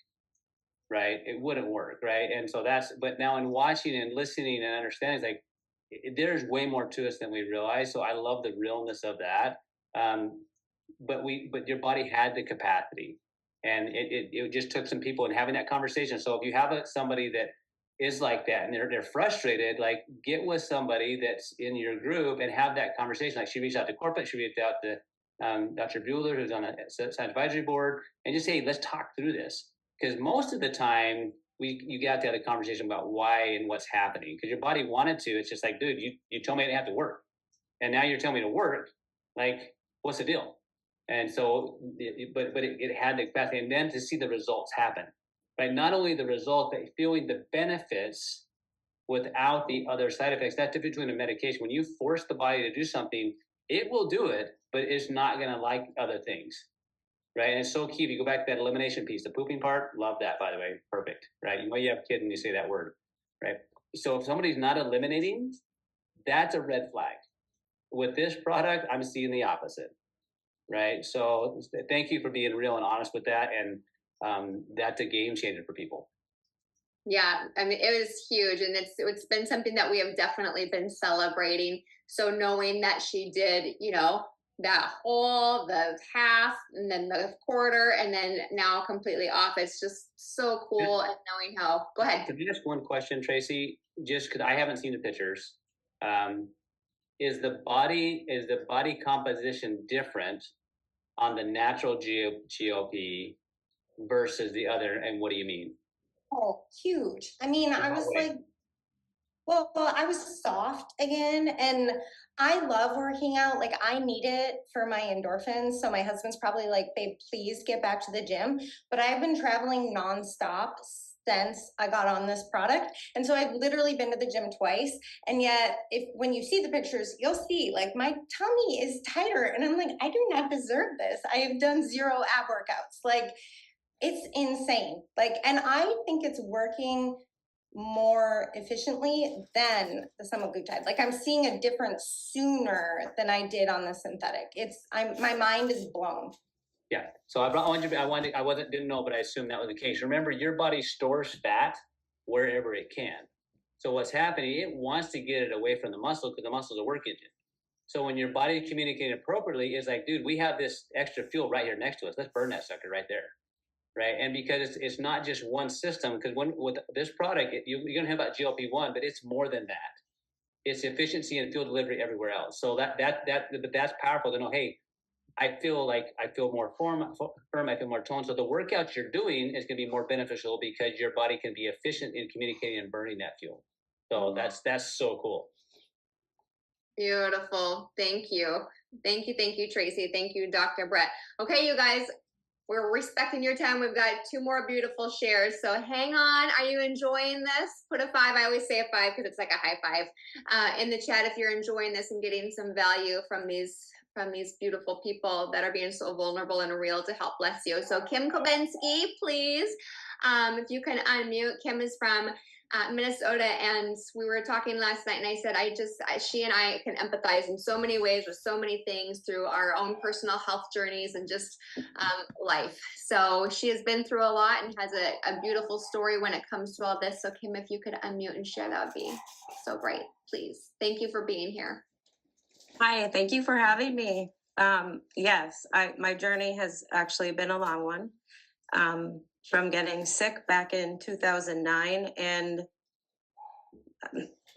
[SPEAKER 4] right? It wouldn't work, right? And so but now in watching and listening and understanding, it's like there's way more to us than we realize. So I love the realness of that. But your body had the capacity, and it just took some people and having that conversation. So if you have somebody that is like that and they're frustrated, like, get with somebody that's in your group and have that conversation. Like, she reached out to corporate, she reached out to Dr. Bueller, who's on a science advisory board, and just say, let's talk through this. Because most of the time you got to have a conversation about why and what's happening, because your body wanted to. It's just like, dude, you told me I didn't have to work, and now you're telling me to work. Like, what's the deal? And so, but it had the capacity, and then to see the results happen, right? Not only the result, but feeling the benefits without the other side effects. That's the difference between a medication. When you force the body to do something, it will do it, but it's not going to like other things, right? And it's so key. If you go back to that elimination piece, the pooping part, love that, by the way, perfect, right? You know you have a kid and you say that word, right? So if somebody's not eliminating, that's a red flag. With this product, I'm seeing the opposite. Right. So thank you for being real and honest with that. And that's a game changer for people.
[SPEAKER 1] Yeah, I mean, it was huge, and it's been something that we have definitely been celebrating. So knowing that she did, you know, that whole, the half, and then the quarter, and then now completely off, it's just so cool. And knowing how, go ahead.
[SPEAKER 4] Could you ask one question, Tracy? Just because I haven't seen the pictures. Is the body composition different on the natural GLP versus the other? And what do you mean?
[SPEAKER 9] Oh, huge. I mean, I was like, well, I was soft again, and I love working out. Like, I need it for my endorphins. So my husband's probably like, babe, please get back to the gym. But I've been traveling nonstop since I got on this product. And so I've literally been to the gym twice. And yet, when you see the pictures, you'll see like my tummy is tighter. And I'm like, I do not deserve this. I have done 0 ab workouts. Like, it's insane. Like, and I think it's working more efficiently than the semaglutide. Like, I'm seeing a difference sooner than I did on the synthetic. My mind is blown.
[SPEAKER 4] Yeah. So didn't know, but I assume that was the case. Remember, your body stores fat wherever it can. So what's happening, it wants to get it away from the muscle because the muscle's a work engine. So when your body is communicating appropriately, it's like, dude, we have this extra fuel right here next to us. Let's burn that sucker right there. Right. And because it's not just one system, because with this product, you're going to hear about GLP-1, but it's more than that. it's efficiency and fuel delivery everywhere else. So that's powerful to know. Hey, I feel more firm. I feel more toned. So the workouts you're doing is going to be more beneficial because your body can be efficient in communicating and burning that fuel. So that's so cool.
[SPEAKER 1] Beautiful. Thank you. Thank you, Tracy. Thank you, Dr. Brett. Okay, you guys, we're respecting your time. We've got 2 more beautiful shares. So hang on. Are you enjoying this? Put a 5. I always say a 5 because it's like a high five in the chat if you're enjoying this and getting some value from these beautiful people that are being so vulnerable and real to help bless you. So Kim Kobensky, please, if you can unmute. Kim is from Minnesota, and we were talking last night, and I said she and I can empathize in so many ways with so many things through our own personal health journeys and just life. So she has been through a lot and has a beautiful story when it comes to all this. So Kim, if you could unmute and share, that would be so great, please. Thank you for being here.
[SPEAKER 10] Hi, thank you for having me. Yes, my journey has actually been a long one. From getting sick back in 2009 and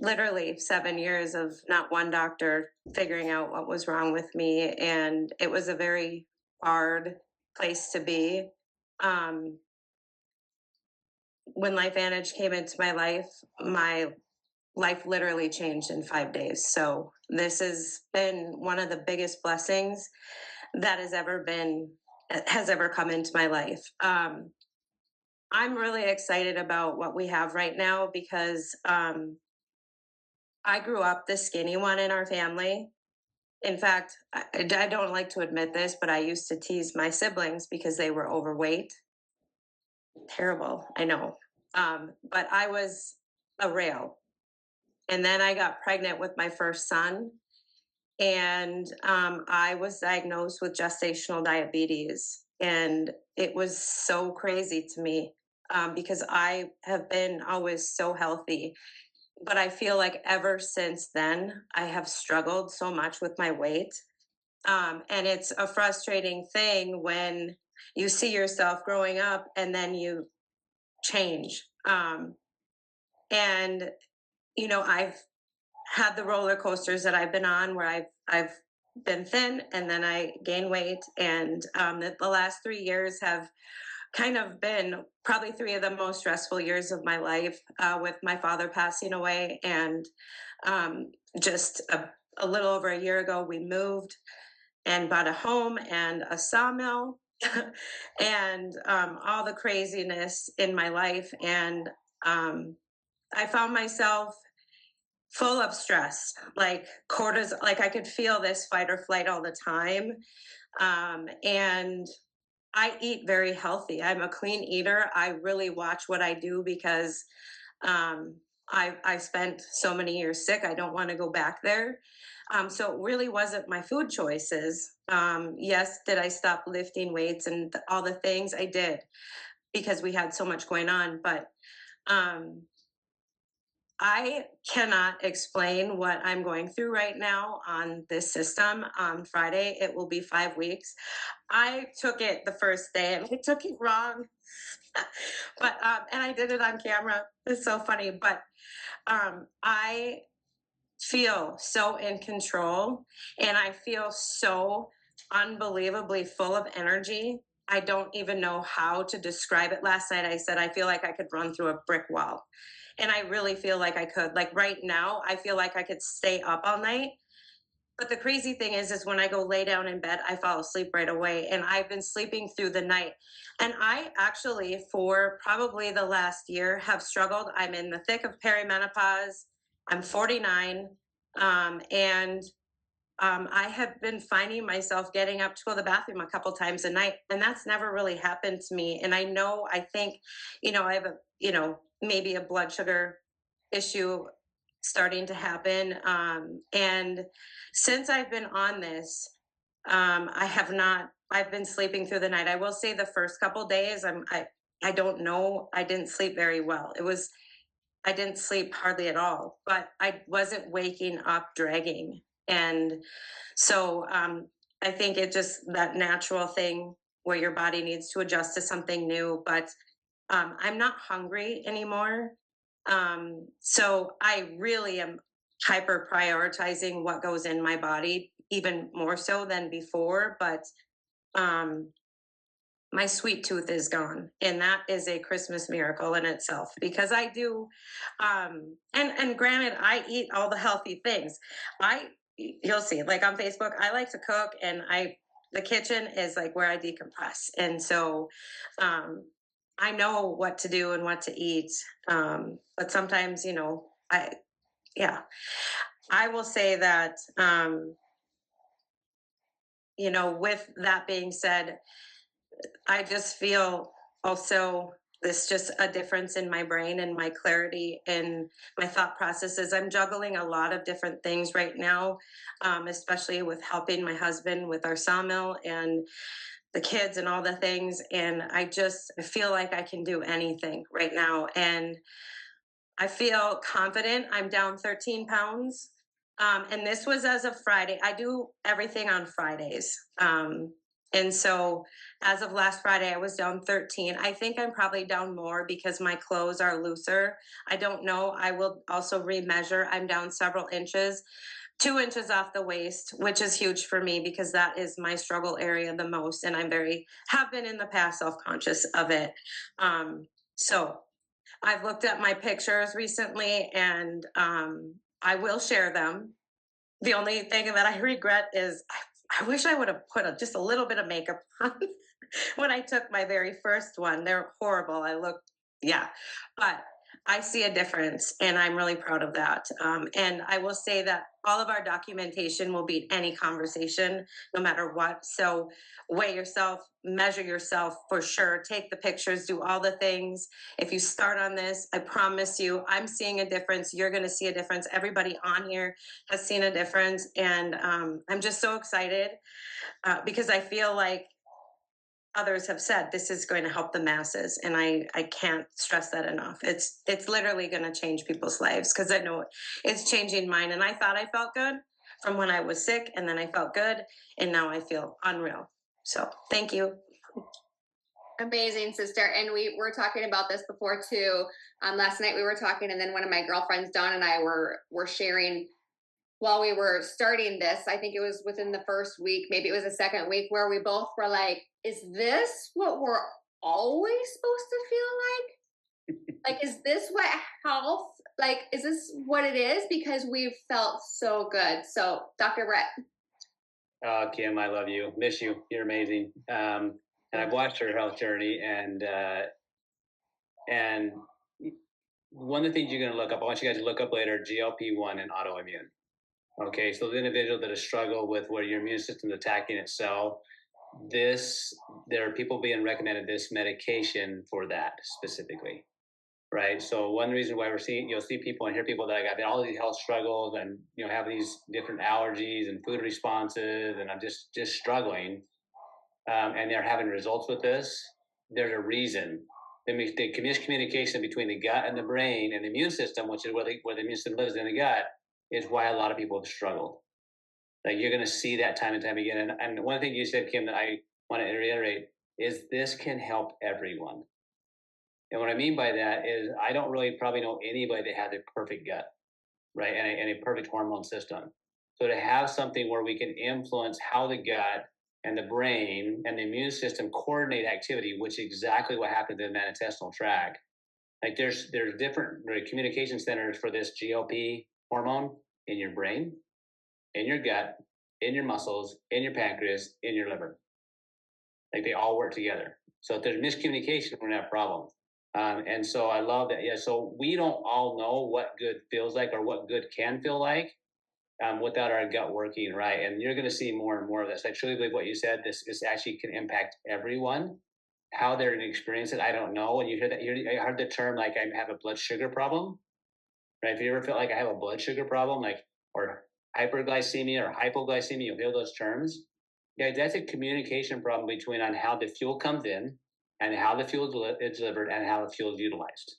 [SPEAKER 10] literally 7 years of not one doctor figuring out what was wrong with me. And it was a very hard place to be. When LifeVantage came into my life literally changed in 5 days. So this has been one of the biggest blessings that has ever come into my life. I'm really excited about what we have right now because I grew up the skinny one in our family. In fact, I don't like to admit this, but I used to tease my siblings because they were overweight. Terrible, I know. But I was a rail. And then I got pregnant with my first son, and I was diagnosed with gestational diabetes. And it was so crazy to me because I have been always so healthy. But I feel like ever since then, I have struggled so much with my weight. And it's a frustrating thing when you see yourself growing up and then you change. And, I've had the roller coasters that I've been on where I've been thin and then I gain weight. And the last 3 years have kind of been probably 3 of the most stressful years of my life with my father passing away. And just a little over a year ago, we moved and bought a home and a sawmill and all the craziness in my life. And I found myself full of stress, like cortisol, like I could feel this fight or flight all the time. And I eat very healthy. I'm a clean eater. I really watch what I do because I spent so many years sick. I don't want to go back there. So it really wasn't my food choices. Yes, did I stop lifting weights and all the things? I did because we had so much going on. But I cannot explain what I'm going through right now on this system. On Friday, it will be 5 weeks. I took it the first day and I took it wrong. But and I did it on camera. It's so funny. But I feel so in control and I feel so unbelievably full of energy. I don't even know how to describe it. Last night I said I feel like I could run through a brick wall. And I really feel like I could. Like right now, I feel like I could stay up all night. But the crazy thing is when I go lay down in bed, I fall asleep right away. And I've been sleeping through the night. And I actually, for probably the last year, have struggled. I'm in the thick of perimenopause. I'm 49. And I have been finding myself getting up to go to the bathroom a couple times a night. And that's never really happened to me. And I think, I have maybe a blood sugar issue starting to happen. And since I've been on this, I've been sleeping through the night. I will say the first couple days, I don't know. I didn't sleep very well. I didn't sleep hardly at all, but I wasn't waking up dragging. And so I think it just that natural thing where your body needs to adjust to something new, but I'm not hungry anymore. So I really am hyper prioritizing what goes in my body, even more so than before. But my sweet tooth is gone, and that is a Christmas miracle in itself, because I do and granted, I eat all the healthy things. You'll see, like on Facebook, I like to cook, and the kitchen is like where I decompress. And so I know what to do and what to eat. But sometimes, yeah, I will say that, with that being said, I just feel also this just a difference in my brain and my clarity and my thought processes. I'm juggling a lot of different things right now, especially with helping my husband with our sawmill and the kids and all the things. And I feel like I can do anything right now. And I feel confident. I'm down 13 pounds. And this was as of Friday. I do everything on Fridays. And so as of last Friday, I was down 13. I think I'm probably down more because my clothes are looser. I don't know. I will also remeasure. I'm down several inches, 2 inches off the waist, which is huge for me because that is my struggle area the most. And have been in the past self-conscious of it. So I've looked at my pictures recently, and I will share them. The only thing that I regret is I wish I would have put just a little bit of makeup on when I took my very first one. They're horrible. Yeah, but I see a difference, and I'm really proud of that. And I will say that all of our documentation will beat any conversation, no matter what. So weigh yourself, measure yourself for sure, take the pictures, do all the things. If you start on this, I promise you, I'm seeing a difference. You're going to see a difference. Everybody on here has seen a difference. And I'm just so excited because I feel like others have said this is going to help the masses, and I can't stress that enough. It's literally going to change people's lives, because I know it's changing mine. And I thought I felt good from when I was sick, and then I felt good, and now I feel unreal. So thank you.
[SPEAKER 1] Amazing, sister. And we were talking about this before too. Last night we were talking, and then one of my girlfriends, Dawn, and I were sharing while we were starting this. I think it was within the first week, maybe it was the second week, where we both were like, is this what we're always supposed to feel like? Like, is this what health, like, is this what it is? Because we've felt so good. So, Dr. Brett.
[SPEAKER 4] Kim, I love you. Miss you. You're amazing. And I've watched her health journey, and one of the things you're going to look up, I want you guys to look up later, GLP-1 and autoimmune. Okay, so the individual that has struggled with where your immune system is attacking itself, there are people being recommended this medication for that specifically, right? So one reason why you'll see people and hear people that have all these health struggles and have these different allergies and food responses, and I'm just struggling, and they're having results with this. There's a reason. The miscommunication between the gut and the brain and the immune system, which is where the immune system lives in the gut, is why a lot of people have struggled. Like, you're going to see that time and time again. And one thing you said, Kim, that I want to reiterate is this can help everyone. And what I mean by that is I don't really probably know anybody that has a perfect gut, right, and a perfect hormone system. So to have something where we can influence how the gut and the brain and the immune system coordinate activity, which is exactly what happens in the intestinal tract. Like, there's different communication centers for this GLP hormone in your brain, in your gut, in your muscles, in your pancreas, in your liver. Like, they all work together. So if there's miscommunication, we're gonna have problems. And so I love that. Yeah. So we don't all know what good feels like or what good can feel like without our gut working right. And you're going to see more and more of this. I truly believe what you said. This actually can impact everyone. How they're going to experience it, I don't know. When you hear that, I heard the term like I have a blood sugar problem. Right? If you ever feel like I have a blood sugar problem, like, or hyperglycemia or hypoglycemia, you'll hear those terms. Yeah, that's a communication problem between on how the fuel comes in and how the fuel is delivered and how the fuel is utilized.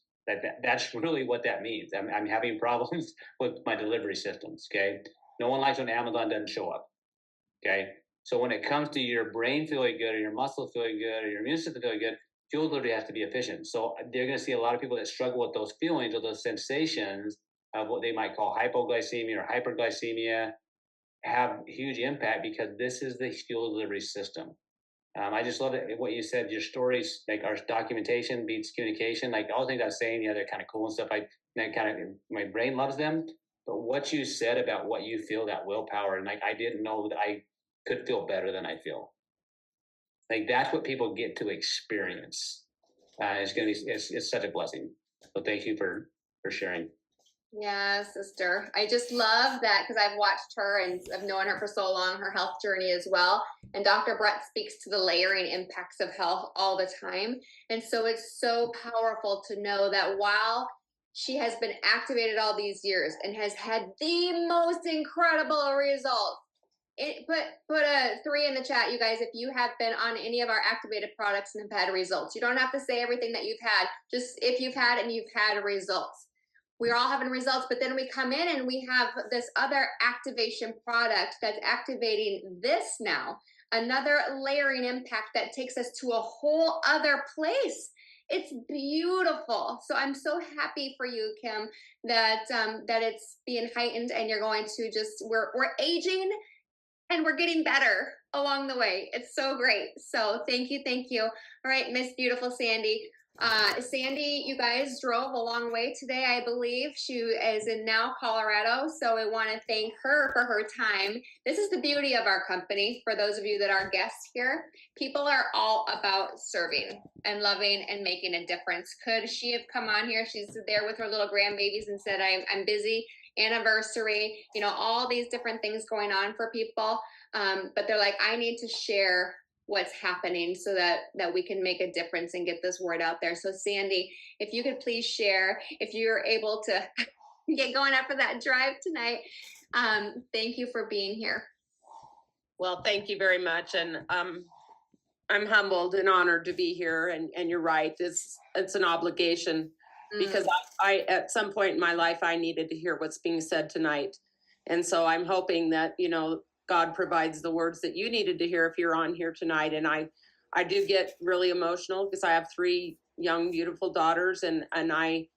[SPEAKER 4] That's really what that means. I'm having problems with my delivery systems. Okay, no one likes when Amazon doesn't show up. Okay, so when it comes to your brain feeling good or your muscles feeling good or your immune system feeling good, fuel delivery has to be efficient. So they're going to see a lot of people that struggle with those feelings or those sensations of what they might call hypoglycemia or hyperglycemia have huge impact, because this is the fuel delivery system. I just love it, what you said, your stories, like our documentation beats communication, like all the things I was saying, they're kind of cool and stuff. My brain loves them, but what you said about what you feel, that willpower, and like, I didn't know that I could feel better than I feel. Like, that's what people get to experience. It's such a blessing. So thank you for sharing.
[SPEAKER 1] Yeah, sister. I just love that because I've watched her and I've known her for so long, her health journey as well. And Dr. Brett speaks to the layering impacts of health all the time. And so it's so powerful to know that while she has been activated all these years and has had the most incredible results. Put a 3 in the chat, you guys, if you have been on any of our activated products and have had results. You don't have to say everything that you've had, just if you've had and you've had results. We're all having results, but then we come in and we have this other activation product that's activating this now, another layering impact that takes us to a whole other place. It's beautiful. So I'm so happy for you, Kim, that it's being heightened and you're going to we're aging and we're getting better along the way. It's so great. So thank you. All right, Miss Beautiful Sandy. Sandy, you guys drove a long way today, I believe. She is in now Colorado, so I want to thank her for her time. This is the beauty of our company. For those of you that are guests here, people are all about serving and loving and making a difference. Could she have come on here? She's there with her little grandbabies and said, I'm busy, anniversary, all these different things going on for people. But they're like, I need to share what's happening so that we can make a difference and get this word out there. So Sandy, if you could please share, if you're able to get going after that drive tonight. Thank you for being here.
[SPEAKER 10] Well, thank you very much. And I'm humbled and honored to be here. And you're right, it's an obligation because I at some point in my life, I needed to hear what's being said tonight. And so I'm hoping that, God provides the words that you needed to hear if you're on here tonight. And I do get really emotional because I have 3 young, beautiful daughters. And I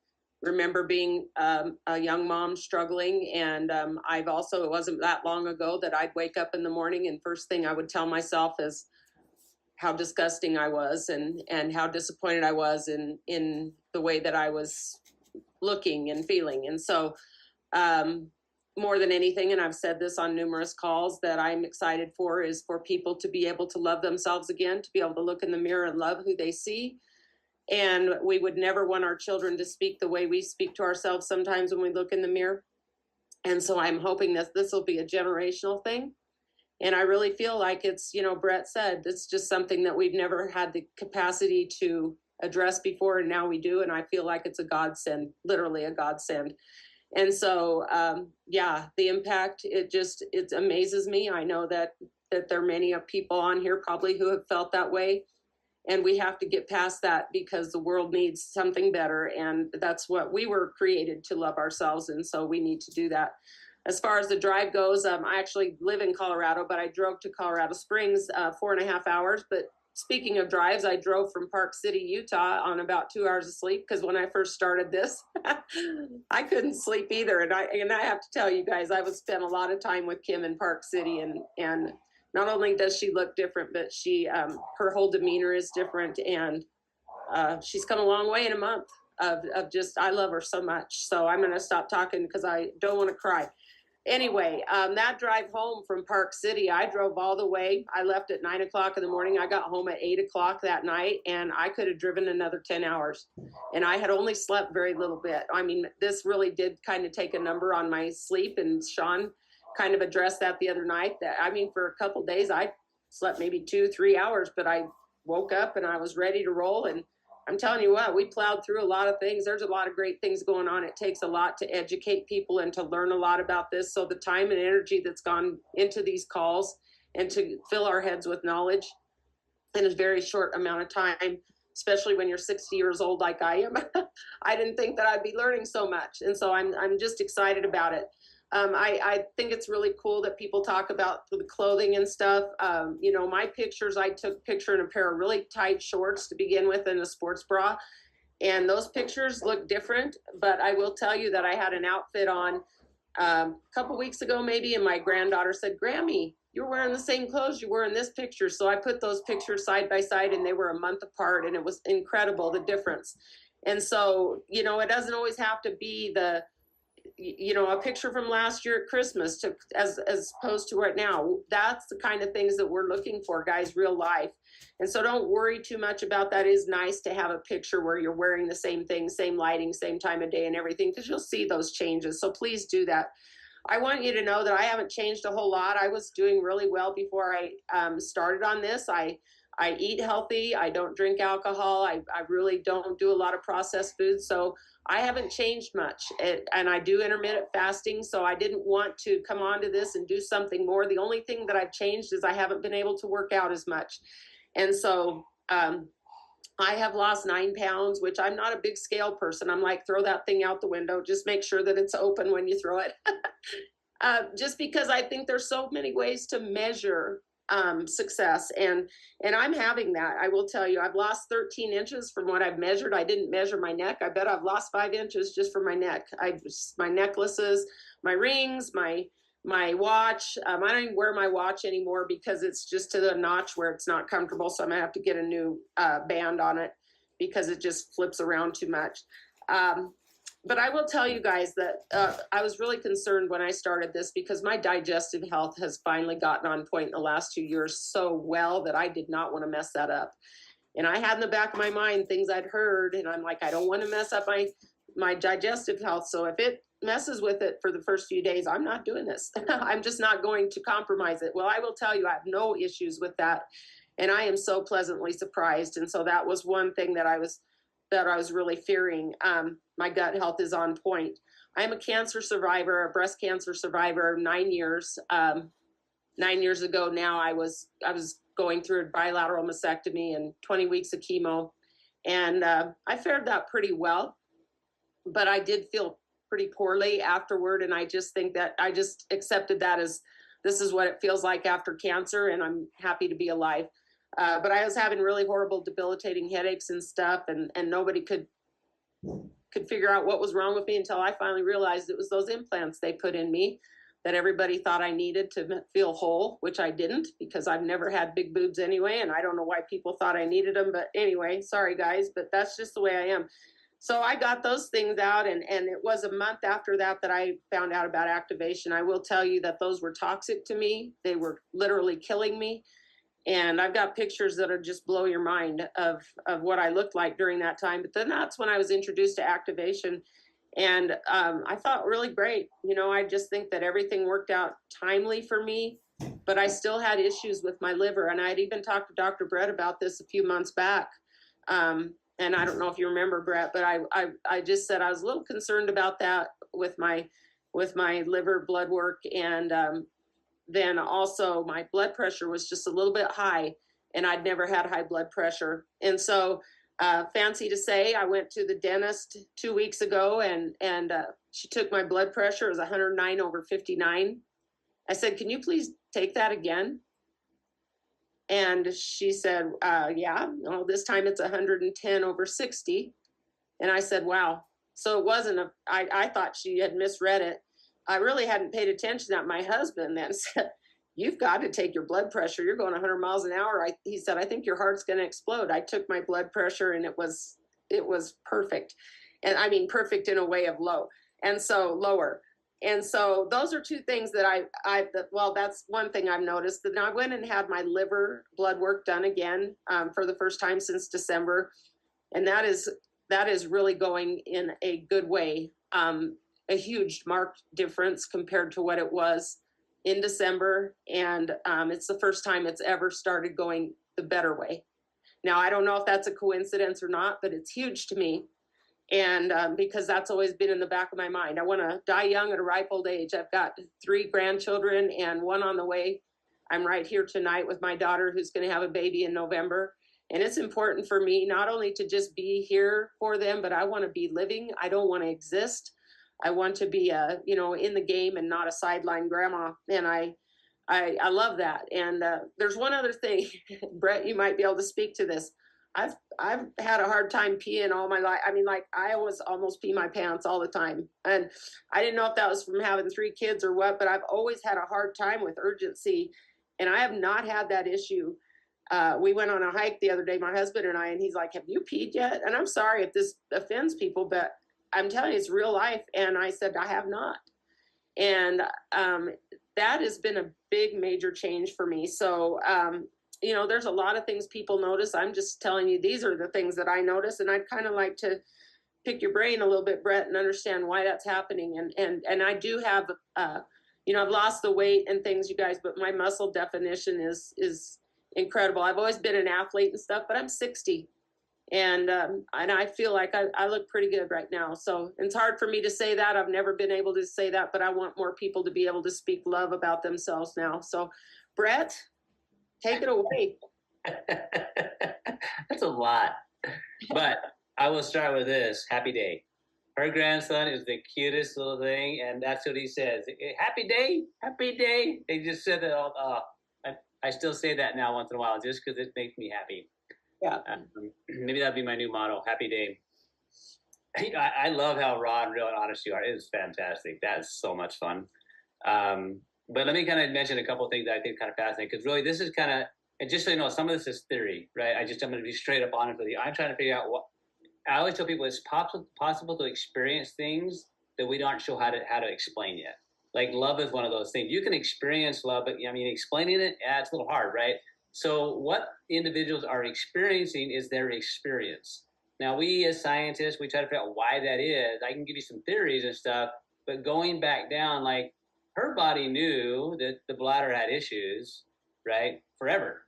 [SPEAKER 10] remember being a young mom struggling. And it wasn't that long ago that I'd wake up in the morning and first thing I would tell myself is how disgusting I was and how disappointed I was in the way that I was looking and feeling. And so, more than anything, and I've said this on numerous calls, that I'm excited for is for people to be able to love themselves again, to be able to look in the mirror and love who they see. And we would never want our children to speak the way we speak to ourselves sometimes when we look in the mirror. And so I'm hoping that this will be a generational thing. And I really feel like it's, Brett said, it's just something that we've never had the capacity to address before. And now we do. And I feel like it's a godsend, literally a godsend. And so, the impact, it amazes me. I know that there are many people on here probably who have felt that way. And we have to get past that because the world needs something better. And that's what we were created to, love ourselves. And so we need to do that. As far as the drive goes, I actually live in Colorado, but I drove to Colorado Springs 4.5 hours. But speaking of drives, I drove from Park City, Utah on about 2 hours of sleep because when I first started this, I couldn't sleep either. And I have to tell you guys, I've spent a lot of time with Kim in Park City, and not only does she look different, but her whole demeanor is different, and she's come a long way in a month of just, I love her so much. So I'm going to stop talking because I don't want to cry. Anyway, that drive home from Park City, I drove all the way. I left at 9 o'clock in the morning. I got home at 8 o'clock that night, and I could have driven another 10 hours. And I had only slept very little bit. I mean, this really did kind of take a number on my sleep, and Sean kind of addressed that the other night. For a couple of days, I slept maybe 2-3 hours, but I woke up and I was ready to roll. And I'm telling you what, we plowed through a lot of things. There's a lot of great things going on. It takes a lot to educate people and to learn a lot about this. So the time and energy that's gone into these calls and to fill our heads with knowledge in a very short amount of time, especially when you're 60 years old like I am, I didn't think that I'd be learning so much. And so I'm just excited about it. I think it's really cool that people talk about the clothing and stuff. My pictures, I took a picture in a pair of really tight shorts to begin with and a sports bra.
[SPEAKER 11] And those pictures look different, but I will tell you that I had an outfit on a couple weeks ago maybe, and my granddaughter said, Grammy, you're wearing the same clothes you were in this picture. So I put those pictures side by side, and they were a month apart, and it was incredible, the difference. And so, you know, it doesn't always have to be the, you know, a picture from last year at Christmas to as opposed to right now. That's the kind of things that we're looking for, guys, real life. And so don't worry too much about that. It is nice to have a picture where you're wearing the same thing, same lighting, same time of day and everything, because you'll see those changes. So please do that. I want you to know that I haven't changed a whole lot. I was doing really well before I started on this. I eat healthy. I don't drink alcohol. I really don't do a lot of processed foods. So I haven't changed much. And I do intermittent fasting. So I didn't want to come onto this and do something more. The only thing that I've changed is I haven't been able to work out as much. And so I have lost 9 pounds, which I'm not a big scale person. I'm like, throw that thing out the window. Just make sure that it's open when you throw it. Just because I think there's so many ways to measure success, and I'm having that. I will tell you, I've lost 13 inches from what I've measured. I didn't measure my neck. I bet I've lost 5 inches just from my neck. My necklaces, my rings, my watch. I don't even wear my watch anymore because it's just to the notch where it's not comfortable. So I'm gonna have to get a new band on it because it just flips around too much. But I will tell you guys that I was really concerned when I started this because my digestive health has finally gotten on point in the last 2 years so well that I did not want to mess that up. And I had in the back of my mind things I'd heard, and I'm like, I don't want to mess up my digestive health. So if it messes with it for the first few days, I'm not doing this. I'm just not going to compromise it. Well, I will tell you, I have no issues with that. And I am so pleasantly surprised. And so that was one thing that I was really fearing. My gut health is on point. I'm a cancer survivor, a breast cancer survivor, 9 years. 9 years ago now, I was going through a bilateral mastectomy and 20 weeks of chemo. And I fared that pretty well, but I did feel pretty poorly afterward. And I just think that I just accepted that as this is what it feels like after cancer, and I'm happy to be alive. But I was having really horrible, debilitating headaches and stuff, and nobody could figure out what was wrong with me until I finally realized it was those implants they put in me that everybody thought I needed to feel whole, which I didn't because I've never had big boobs anyway, and I don't know why people thought I needed them. But anyway, sorry guys, but that's just the way I am. So I got those things out, and it was a month after that I found out about activation. I will tell you that those were toxic to me. They were literally killing me. And I've got pictures that are just blow your mind of what I looked like during that time. But then that's when I was introduced to activation. And I felt really great. You know, I just think that everything worked out timely for me, but I still had issues with my liver. And I'd even talked to Dr. Brett about this a few months back. And I don't know if you remember, Brett, but I just said I was a little concerned about that with my liver blood work. And then also my blood pressure was just a little bit high, and I'd never had high blood pressure. And so fancy to say, I went to the dentist 2 weeks ago, and she took my blood pressure. It was 109/59. I said, can you please take that again? And she said, yeah, well, this time it's 110/60. And I said, wow. So it wasn't I thought she had misread it. I really hadn't paid attention that my husband then said, you've got to take your blood pressure. You're going 100 miles an hour. He said, I think your heart's going to explode. I took my blood pressure, and it was perfect. And I mean, perfect in a way of low. And so lower. And so those are two things that well, that's one thing I've noticed. That I went and had my liver blood work done again for the first time since December. And that is really going in a good way. A huge marked difference compared to what it was in December. And it's the first time it's ever started going the better way. Now, I don't know if that's a coincidence or not, but it's huge to me. And because that's always been in the back of my mind. I want to die young at a ripe old age. I've got 3 grandchildren and 1 on the way. I'm right here tonight with my daughter who's going to have a baby in November. And it's important for me not only to just be here for them, but I want to be living. I don't want to exist. I want to be in the game and not a sideline grandma. And I love that. And there's one other thing, Brett, you might be able to speak to this. I've had a hard time peeing all my life. I mean, like I was almost pee my pants all the time, and I didn't know if that was from having 3 kids or what. But I've always had a hard time with urgency, and I have not had that issue. We went on a hike the other day, my husband and I, and he's like, "Have you peed yet?" And I'm sorry if this offends people, but I'm telling you, it's real life. And I said, I have not. And that has been a big, major change for me. So, there's a lot of things people notice. I'm just telling you, these are the things that I notice. And I'd kind of like to pick your brain a little bit, Brett, and understand why that's happening. And I do have, I've lost the weight and things, you guys, but my muscle definition is incredible. I've always been an athlete and stuff, but I'm 60. And I feel like I look pretty good right now. So it's hard for me to say that. I've never been able to say that, but I want more people to be able to speak love about themselves now. So, Brett, take it away.
[SPEAKER 4] That's a lot. But I will start with this. Happy day. Her grandson is the cutest little thing, and that's what he says. Happy day, happy day. They just said that all. I still say that now once in a while just because it makes me happy.
[SPEAKER 11] Yeah.
[SPEAKER 4] Maybe that'd be my new motto. Happy day. I love how raw and real and honest you are. It is fantastic. That is so much fun. But let me kind of mention a couple of things that I think kind of fascinating, because really this is kind of, and just so you know, some of this is theory, right? I'm going to be straight up honest with you. I'm trying to figure out what, I always tell people it's possible to experience things that we aren't sure how to explain yet. Like love is one of those things. You can experience love, but I mean, explaining it, it's a little hard, right? So what individuals are experiencing is their experience. Now, we as scientists, we try to figure out why that is. I can give you some theories and stuff, but going back down, like her body knew that the bladder had issues, right? Forever,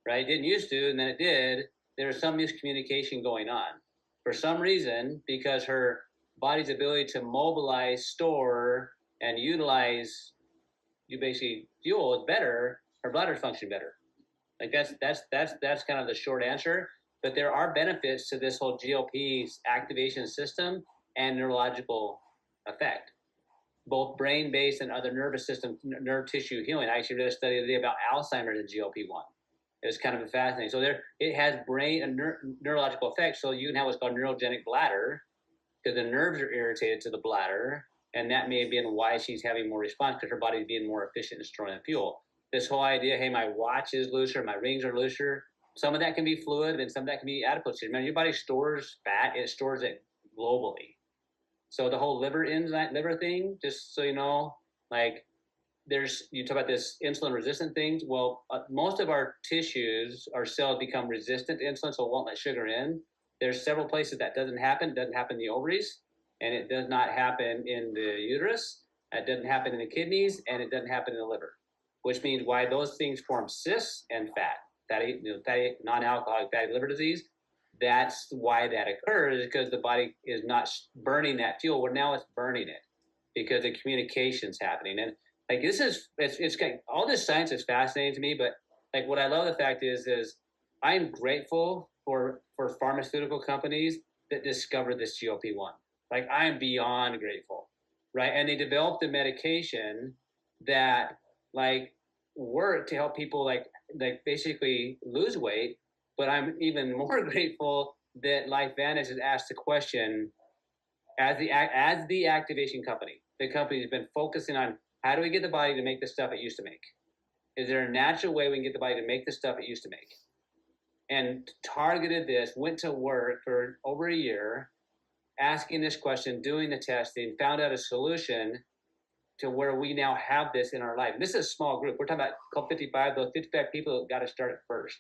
[SPEAKER 4] right? It didn't used to, and then it did. There was some miscommunication going on. For some reason, because her body's ability to mobilize, store, and utilize fuel is better, her bladder's functioning better. Like that's kind of the short answer. But there are benefits to this whole GLP's activation system and neurological effect, both brain-based and other nervous system, nerve tissue healing. I actually read a study the other day about Alzheimer's and GLP-1. It was kind of fascinating. So it has brain and neurological effects. So you can have what's called neurogenic bladder, because the nerves are irritated to the bladder, and that may have been why she's having more response, because her body's being more efficient in storing the fuel. This whole idea, hey, my watch is looser, my rings are looser. Some of that can be fluid, and some of that can be adipose. Remember, your body stores fat; it stores it globally. So the whole liver enzyme, liver thing, just so you know, like you talk about this insulin resistant things. Well, most of our tissues, our cells become resistant to insulin, so it won't let sugar in. There's several places that doesn't happen. It doesn't happen in the ovaries, and it does not happen in the uterus. It doesn't happen in the kidneys, and it doesn't happen in the liver. Which means why those things form cysts and fatty, non-alcoholic fatty liver disease. That's why that occurs, because the body is not burning that fuel. Well, now it's burning it because the communication's happening. And like it's all this science is fascinating to me. But like what I love the fact is I'm grateful for pharmaceutical companies that discovered this GLP-1. Like I'm beyond grateful, right? And they developed a medication that like work to help people like basically lose weight. But I'm even more grateful that LifeVantage has asked the question as the activation company. The company has been focusing on how do we get the body to make the stuff it used to make? Is there a natural way we can get the body to make the stuff it used to make? And targeted this, went to work for over a year, asking this question, doing the testing, found out a solution to where we now have this in our life. And this is a small group. We're talking about 55, those 55 people that got to start it first.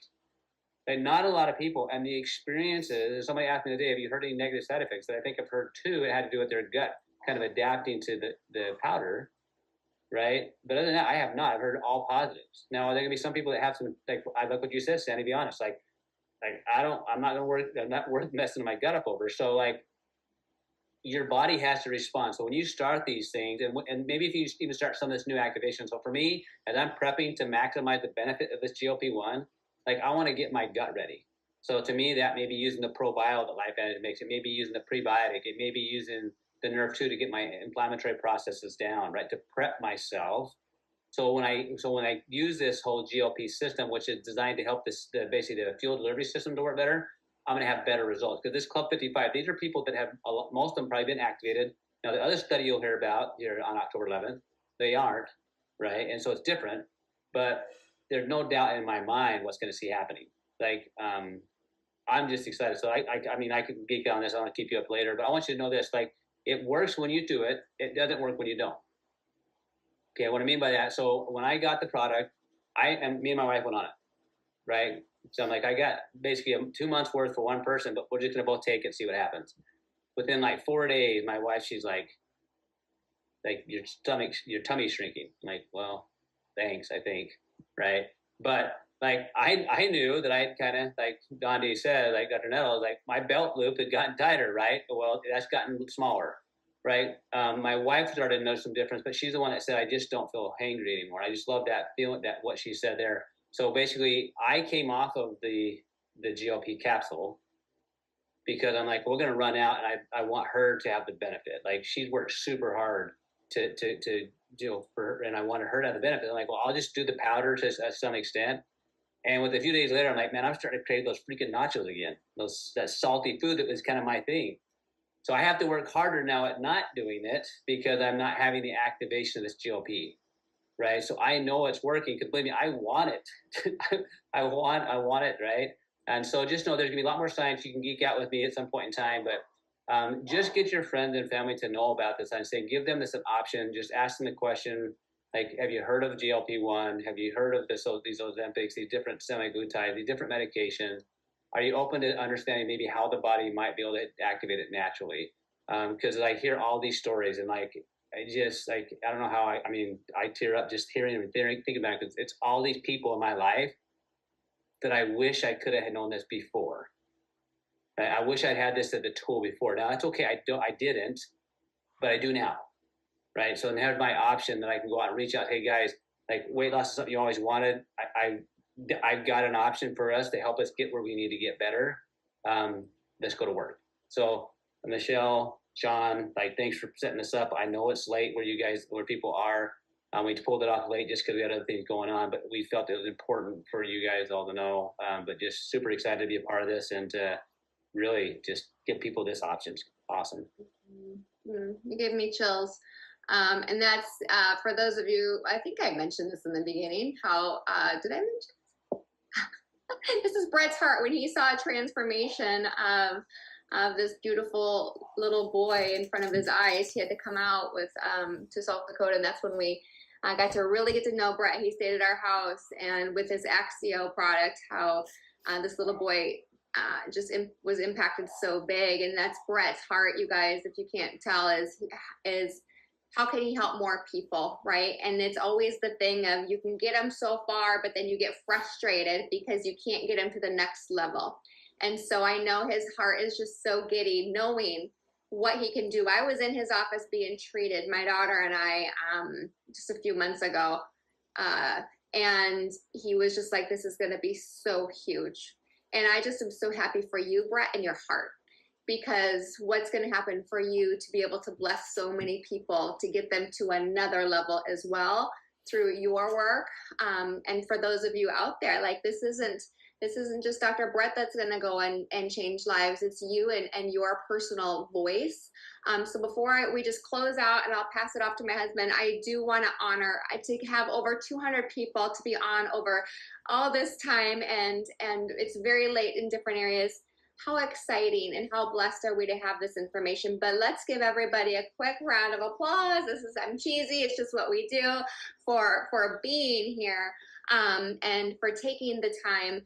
[SPEAKER 4] And not a lot of people. And the experiences, somebody asked me today, have you heard any negative side effects? That I think I've heard two. It had to do with their gut kind of adapting to the powder, right? But other than that, I have not. I've heard all positives. Now, are there going to be some people that have some, like I like what you said, Sandy, to be honest. Like I'm not worth messing my gut up over. So like, your body has to respond. So when you start these things, and maybe if you even start some of this new activation. So for me, as I'm prepping to maximize the benefit of this GLP-1, like I want to get my gut ready. So to me, that may be using the probiotic that LifeVantage makes. It may be using the prebiotic. It may be using the Nerve 2 to get my inflammatory processes down, right? To prep myself. So when I use this whole GLP system, which is designed to help basically the fuel delivery system to work better, I'm going to have better results. Because this Club 55, these are people that have, most of them probably been activated. Now, the other study you'll hear about here on October 11th, they aren't, right? And so it's different, but there's no doubt in my mind what's going to see happening. Like, I'm just excited. So I mean, I could geek on this. I want to keep you up later, but I want you to know this, like, it works when you do it. It doesn't work when you don't. Okay, what I mean by that, so when I got the product, me and my wife went on it, right? So I'm like, I got basically 2 months worth for one person, but we're just gonna both take it and see what happens. Within like 4 days, my wife, she's like your tummy's shrinking. I'm like, well, thanks, I think, right? But like I knew that I had kind of, like Dondi said, like Dr. Nettle, like my belt loop had gotten tighter, right? Well, that's gotten smaller, right? My wife started to notice some difference, but she's the one that said, I just don't feel hangry anymore. I just love that feeling, that what she said there. So basically, I came off of the GLP capsule because I'm like, we're going to run out, and I want her to have the benefit. Like, she's worked super hard to do for her, and I wanted her to have the benefit. I'm like, well, I'll just do the powder to some extent. And with a few days later, I'm like, man, I'm starting to crave those freaking nachos again. That salty food that was kind of my thing. So I have to work harder now at not doing it because I'm not having the activation of this GLP, right? So I know it's working because, believe me, I want it. I want it, right? And so just know there's gonna be a lot more science. You can geek out with me at some point in time, but just get your friends and family to know about this. I'm saying give them this an option. Just ask them the question, like, have you heard of GLP-1? Have you heard of these Ozempics, these different semaglutides, these different medications? Are you open to understanding maybe how the body might be able to activate it naturally? Because I hear all these stories, and like, I don't know how I mean, I tear up just hearing them and thinking about it, because it's all these people in my life that I wish I could have known this before. I wish I'd had this as a tool before. Now that's okay. I didn't, but I do now. Right. So now my option that I can go out and reach out. Hey guys, like, weight loss is something you always wanted. I've got an option for us to help us get where we need to get better. Let's go to work. So Michelle, Sean, like, thanks for setting this up. I know it's late where people are. We pulled it off late just because we had other things going on, but we felt it was important for you guys all to know. But just super excited to be a part of this and to really just give people this option. It's awesome.
[SPEAKER 1] You gave me chills. And that's for those of you, I think I mentioned this in the beginning, how, did I mention? This is Brett's heart when he saw a transformation of this beautiful little boy in front of his eyes. He had to come out with to South Dakota, and that's when we got to really get to know Brett. He stayed at our house, and with his Axio product, how this little boy was impacted so big. And that's Brett's heart, you guys, if you can't tell, is how can he help more people, right? And it's always the thing of, you can get them so far, but then you get frustrated because you can't get them to the next level. And so I know his heart is just so giddy knowing what he can do. I was in his office being treated, my daughter and I, just a few months ago. And he was just like, this is going to be so huge. And I just am so happy for you, Brett, and your heart, because what's going to happen for you to be able to bless so many people, to get them to another level as well through your work. And for those of you out there, like, this isn't just Dr. Brett that's going to go and change lives. It's you and your personal voice. So before we just close out and I'll pass it off to my husband, I do want to honor to have over 200 people to be on over all this time. And it's very late in different areas. How exciting and how blessed are we to have this information. But let's give everybody a quick round of applause. I'm cheesy. It's just what we do for being here and for taking the time.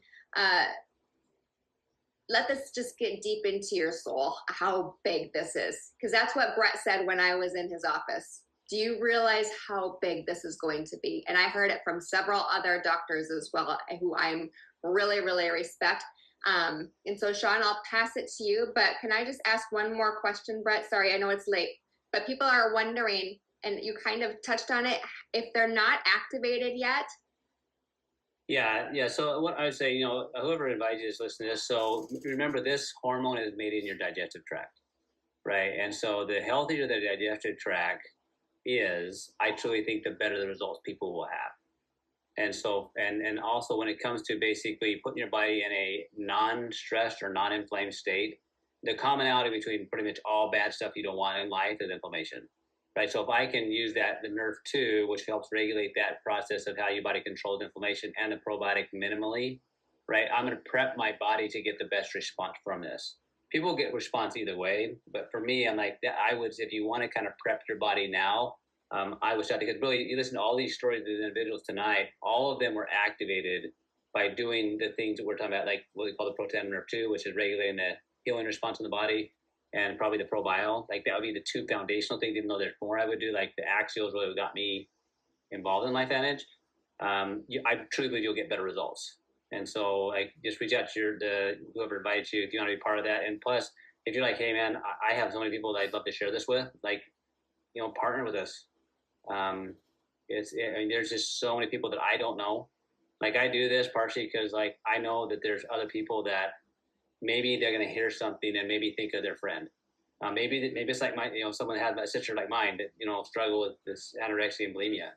[SPEAKER 1] Let this just get deep into your soul, how big this is. Because that's what Brett said when I was in his office. Do you realize how big this is going to be? And I heard it from several other doctors as well, who I'm really, really respect. And so, Sean, I'll pass it to you. But can I just ask one more question, Brett? Sorry, I know it's late. But people are wondering, and you kind of touched on it, if they're not activated yet.
[SPEAKER 4] Yeah. So what I would say, whoever invited you to listen to this, so remember, this hormone is made in your digestive tract, right? And so the healthier the digestive tract is, I truly think the better the results people will have. And so, and also when it comes to basically putting your body in a non-stressed or non-inflamed state, the commonality between pretty much all bad stuff you don't want in life is inflammation, right? So if I can use that, the NERV2, which helps regulate that process of how your body controls inflammation, and the probiotic minimally, right? I'm going to prep my body to get the best response from this. People get response either way, but for me, I'm like, I would, if you want to kind of prep your body now, I would start, because really, you listen to all these stories of the individuals tonight, all of them were activated by doing the things that we're talking about, like what we call the proton nerve 2, which is regulating the healing response in the body, and probably the probio. Like that would be the two foundational things, even though there's more I would do, like the axials really got me involved in LifeVantage. I truly believe you'll get better results. And so like just reach out to whoever invited you if you want to be part of that. And plus, if you're like, hey man, I have so many people that I'd love to share this with, like, partner with us. There's just so many people that I don't know. Like I do this partially because like I know that there's other people that maybe they're going to hear something and maybe think of their friend. Maybe it's like someone that had a sister like mine that struggle with this anorexia and bulimia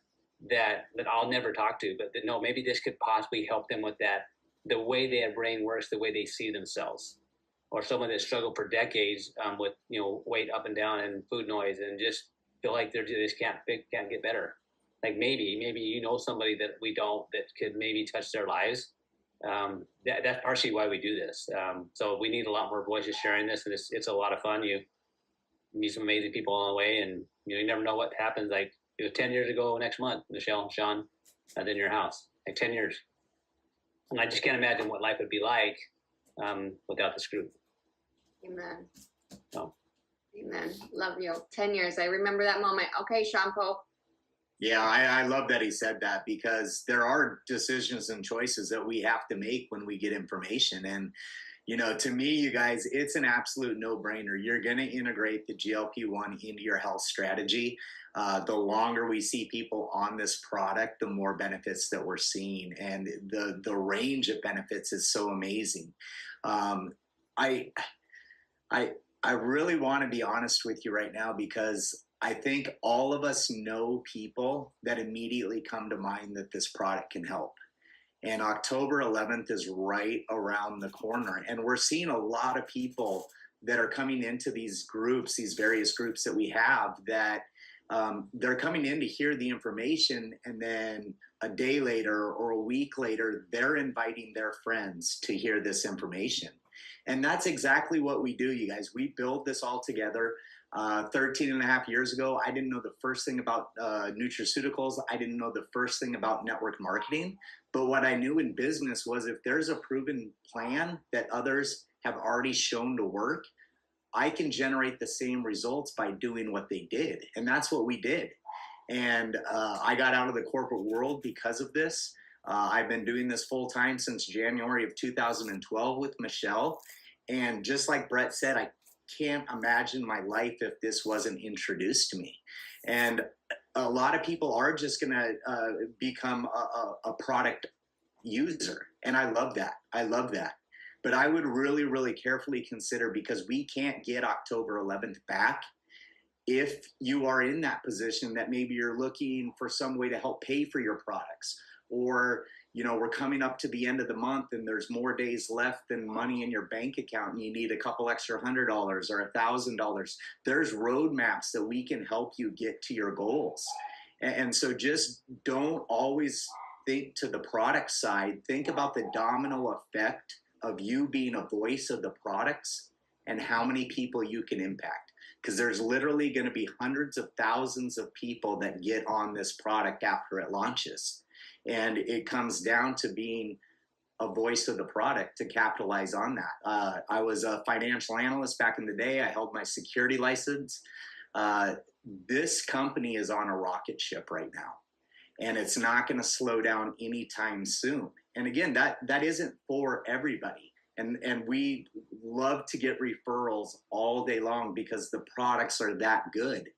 [SPEAKER 4] that I'll never talk to, but no, maybe this could possibly help them with that, the way their brain works, the way they see themselves. Or someone that struggled for decades with weight up and down and food noise and just feel like they just can't get better. Like maybe somebody that we don't, that could maybe touch their lives. That's partially why we do this. So we need a lot more voices sharing this, and it's a lot of fun. You meet some amazing people along the way, and you never know what happens. Like 10 years ago next month, Michelle, Sean, in your house, like 10 years. And I just can't imagine what life would be like without this group.
[SPEAKER 1] Amen.
[SPEAKER 4] So.
[SPEAKER 1] Amen. Love you. 10 years. I remember that moment. Okay, Sean Poe.
[SPEAKER 12] Yeah, I love that he said that, because there are decisions and choices that we have to make when we get information. And, to me, you guys, it's an absolute no-brainer. You're going to integrate the GLP-1 into your health strategy. The longer we see people on this product, the more benefits that we're seeing. And the range of benefits is so amazing. I really want to be honest with you right now, because I think all of us know people that immediately come to mind that this product can help. And October 11th is right around the corner. And we're seeing a lot of people that are coming into these groups, these various groups that we have, that they're coming in to hear the information, and then a day later or a week later, they're inviting their friends to hear this information. And that's exactly what we do, you guys. We build this all together. 13 and a half years ago, I didn't know the first thing about nutraceuticals. I didn't know the first thing about network marketing. But what I knew in business was, if there's a proven plan that others have already shown to work, I can generate the same results by doing what they did. And that's what we did. And I got out of the corporate world because of this. I've been doing this full time since January of 2012 with Michelle. And just like Brett said, I can't imagine my life if this wasn't introduced to me. And a lot of people are just going to become a product user. And I love that. I love that. But I would really, really carefully consider, because we can't get October 11th back. If you are in that position that maybe you're looking for some way to help pay for your products, or we're coming up to the end of the month and there's more days left than money in your bank account, and you need a couple extra $100 or $1,000, there's roadmaps that we can help you get to your goals. And so just don't always think to the product side. Think about the domino effect of you being a voice of the products and how many people you can impact. Because there's literally going to be hundreds of thousands of people that get on this product after it launches. And it comes down to being a voice of the product to capitalize on that. I was a financial analyst back in the day. I held my security license. This company is on a rocket ship right now, and it's not going to slow down anytime soon. And again, that isn't for everybody. And we love to get referrals all day long because the products are that good.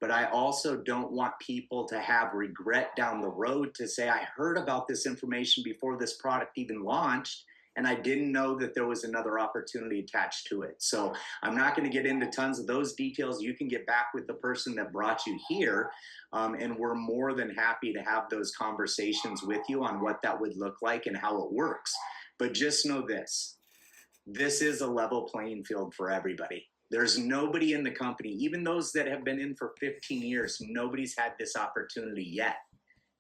[SPEAKER 12] But I also don't want people to have regret down the road to say, I heard about this information before this product even launched, and I didn't know that there was another opportunity attached to it. So I'm not going to get into tons of those details. You can get back with the person that brought you here, and we're more than happy to have those conversations with you on what that would look like and how it works. But just know this is a level playing field for everybody. There's nobody in the company, even those that have been in for 15 years, nobody's had this opportunity yet.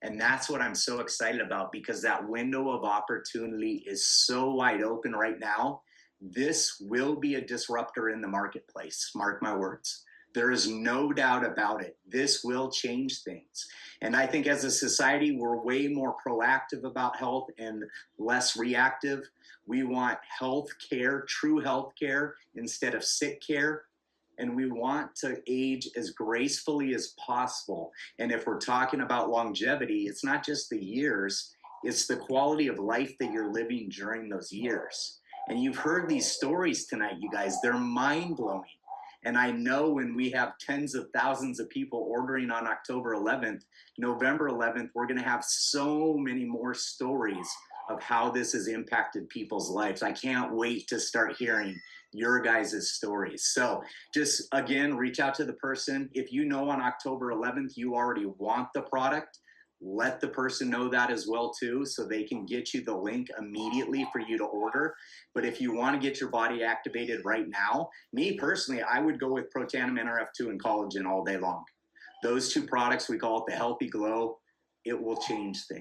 [SPEAKER 12] And that's what I'm so excited about, because that window of opportunity is so wide open right now. This will be a disruptor in the marketplace. Mark my words. There is no doubt about it. This will change things. And I think as a society, we're way more proactive about health and less reactive. We want health care, true health care, instead of sick care. And we want to age as gracefully as possible. And if we're talking about longevity, it's not just the years, it's the quality of life that you're living during those years. And you've heard these stories tonight, you guys, they're mind-blowing. And I know when we have tens of thousands of people ordering on October 11th, November 11th, we're going to have so many more stories of how this has impacted people's lives. I can't wait to start hearing your guys' stories. So just, again, reach out to the person. If you know on October 11th you already want the product, let the person know that as well too, so they can get you the link immediately for you to order. But if you want to get your body activated right now, me personally, I would go with Protandim NRF2 and collagen all day long. Those two products, we call it the Healthy Glow. It will change things.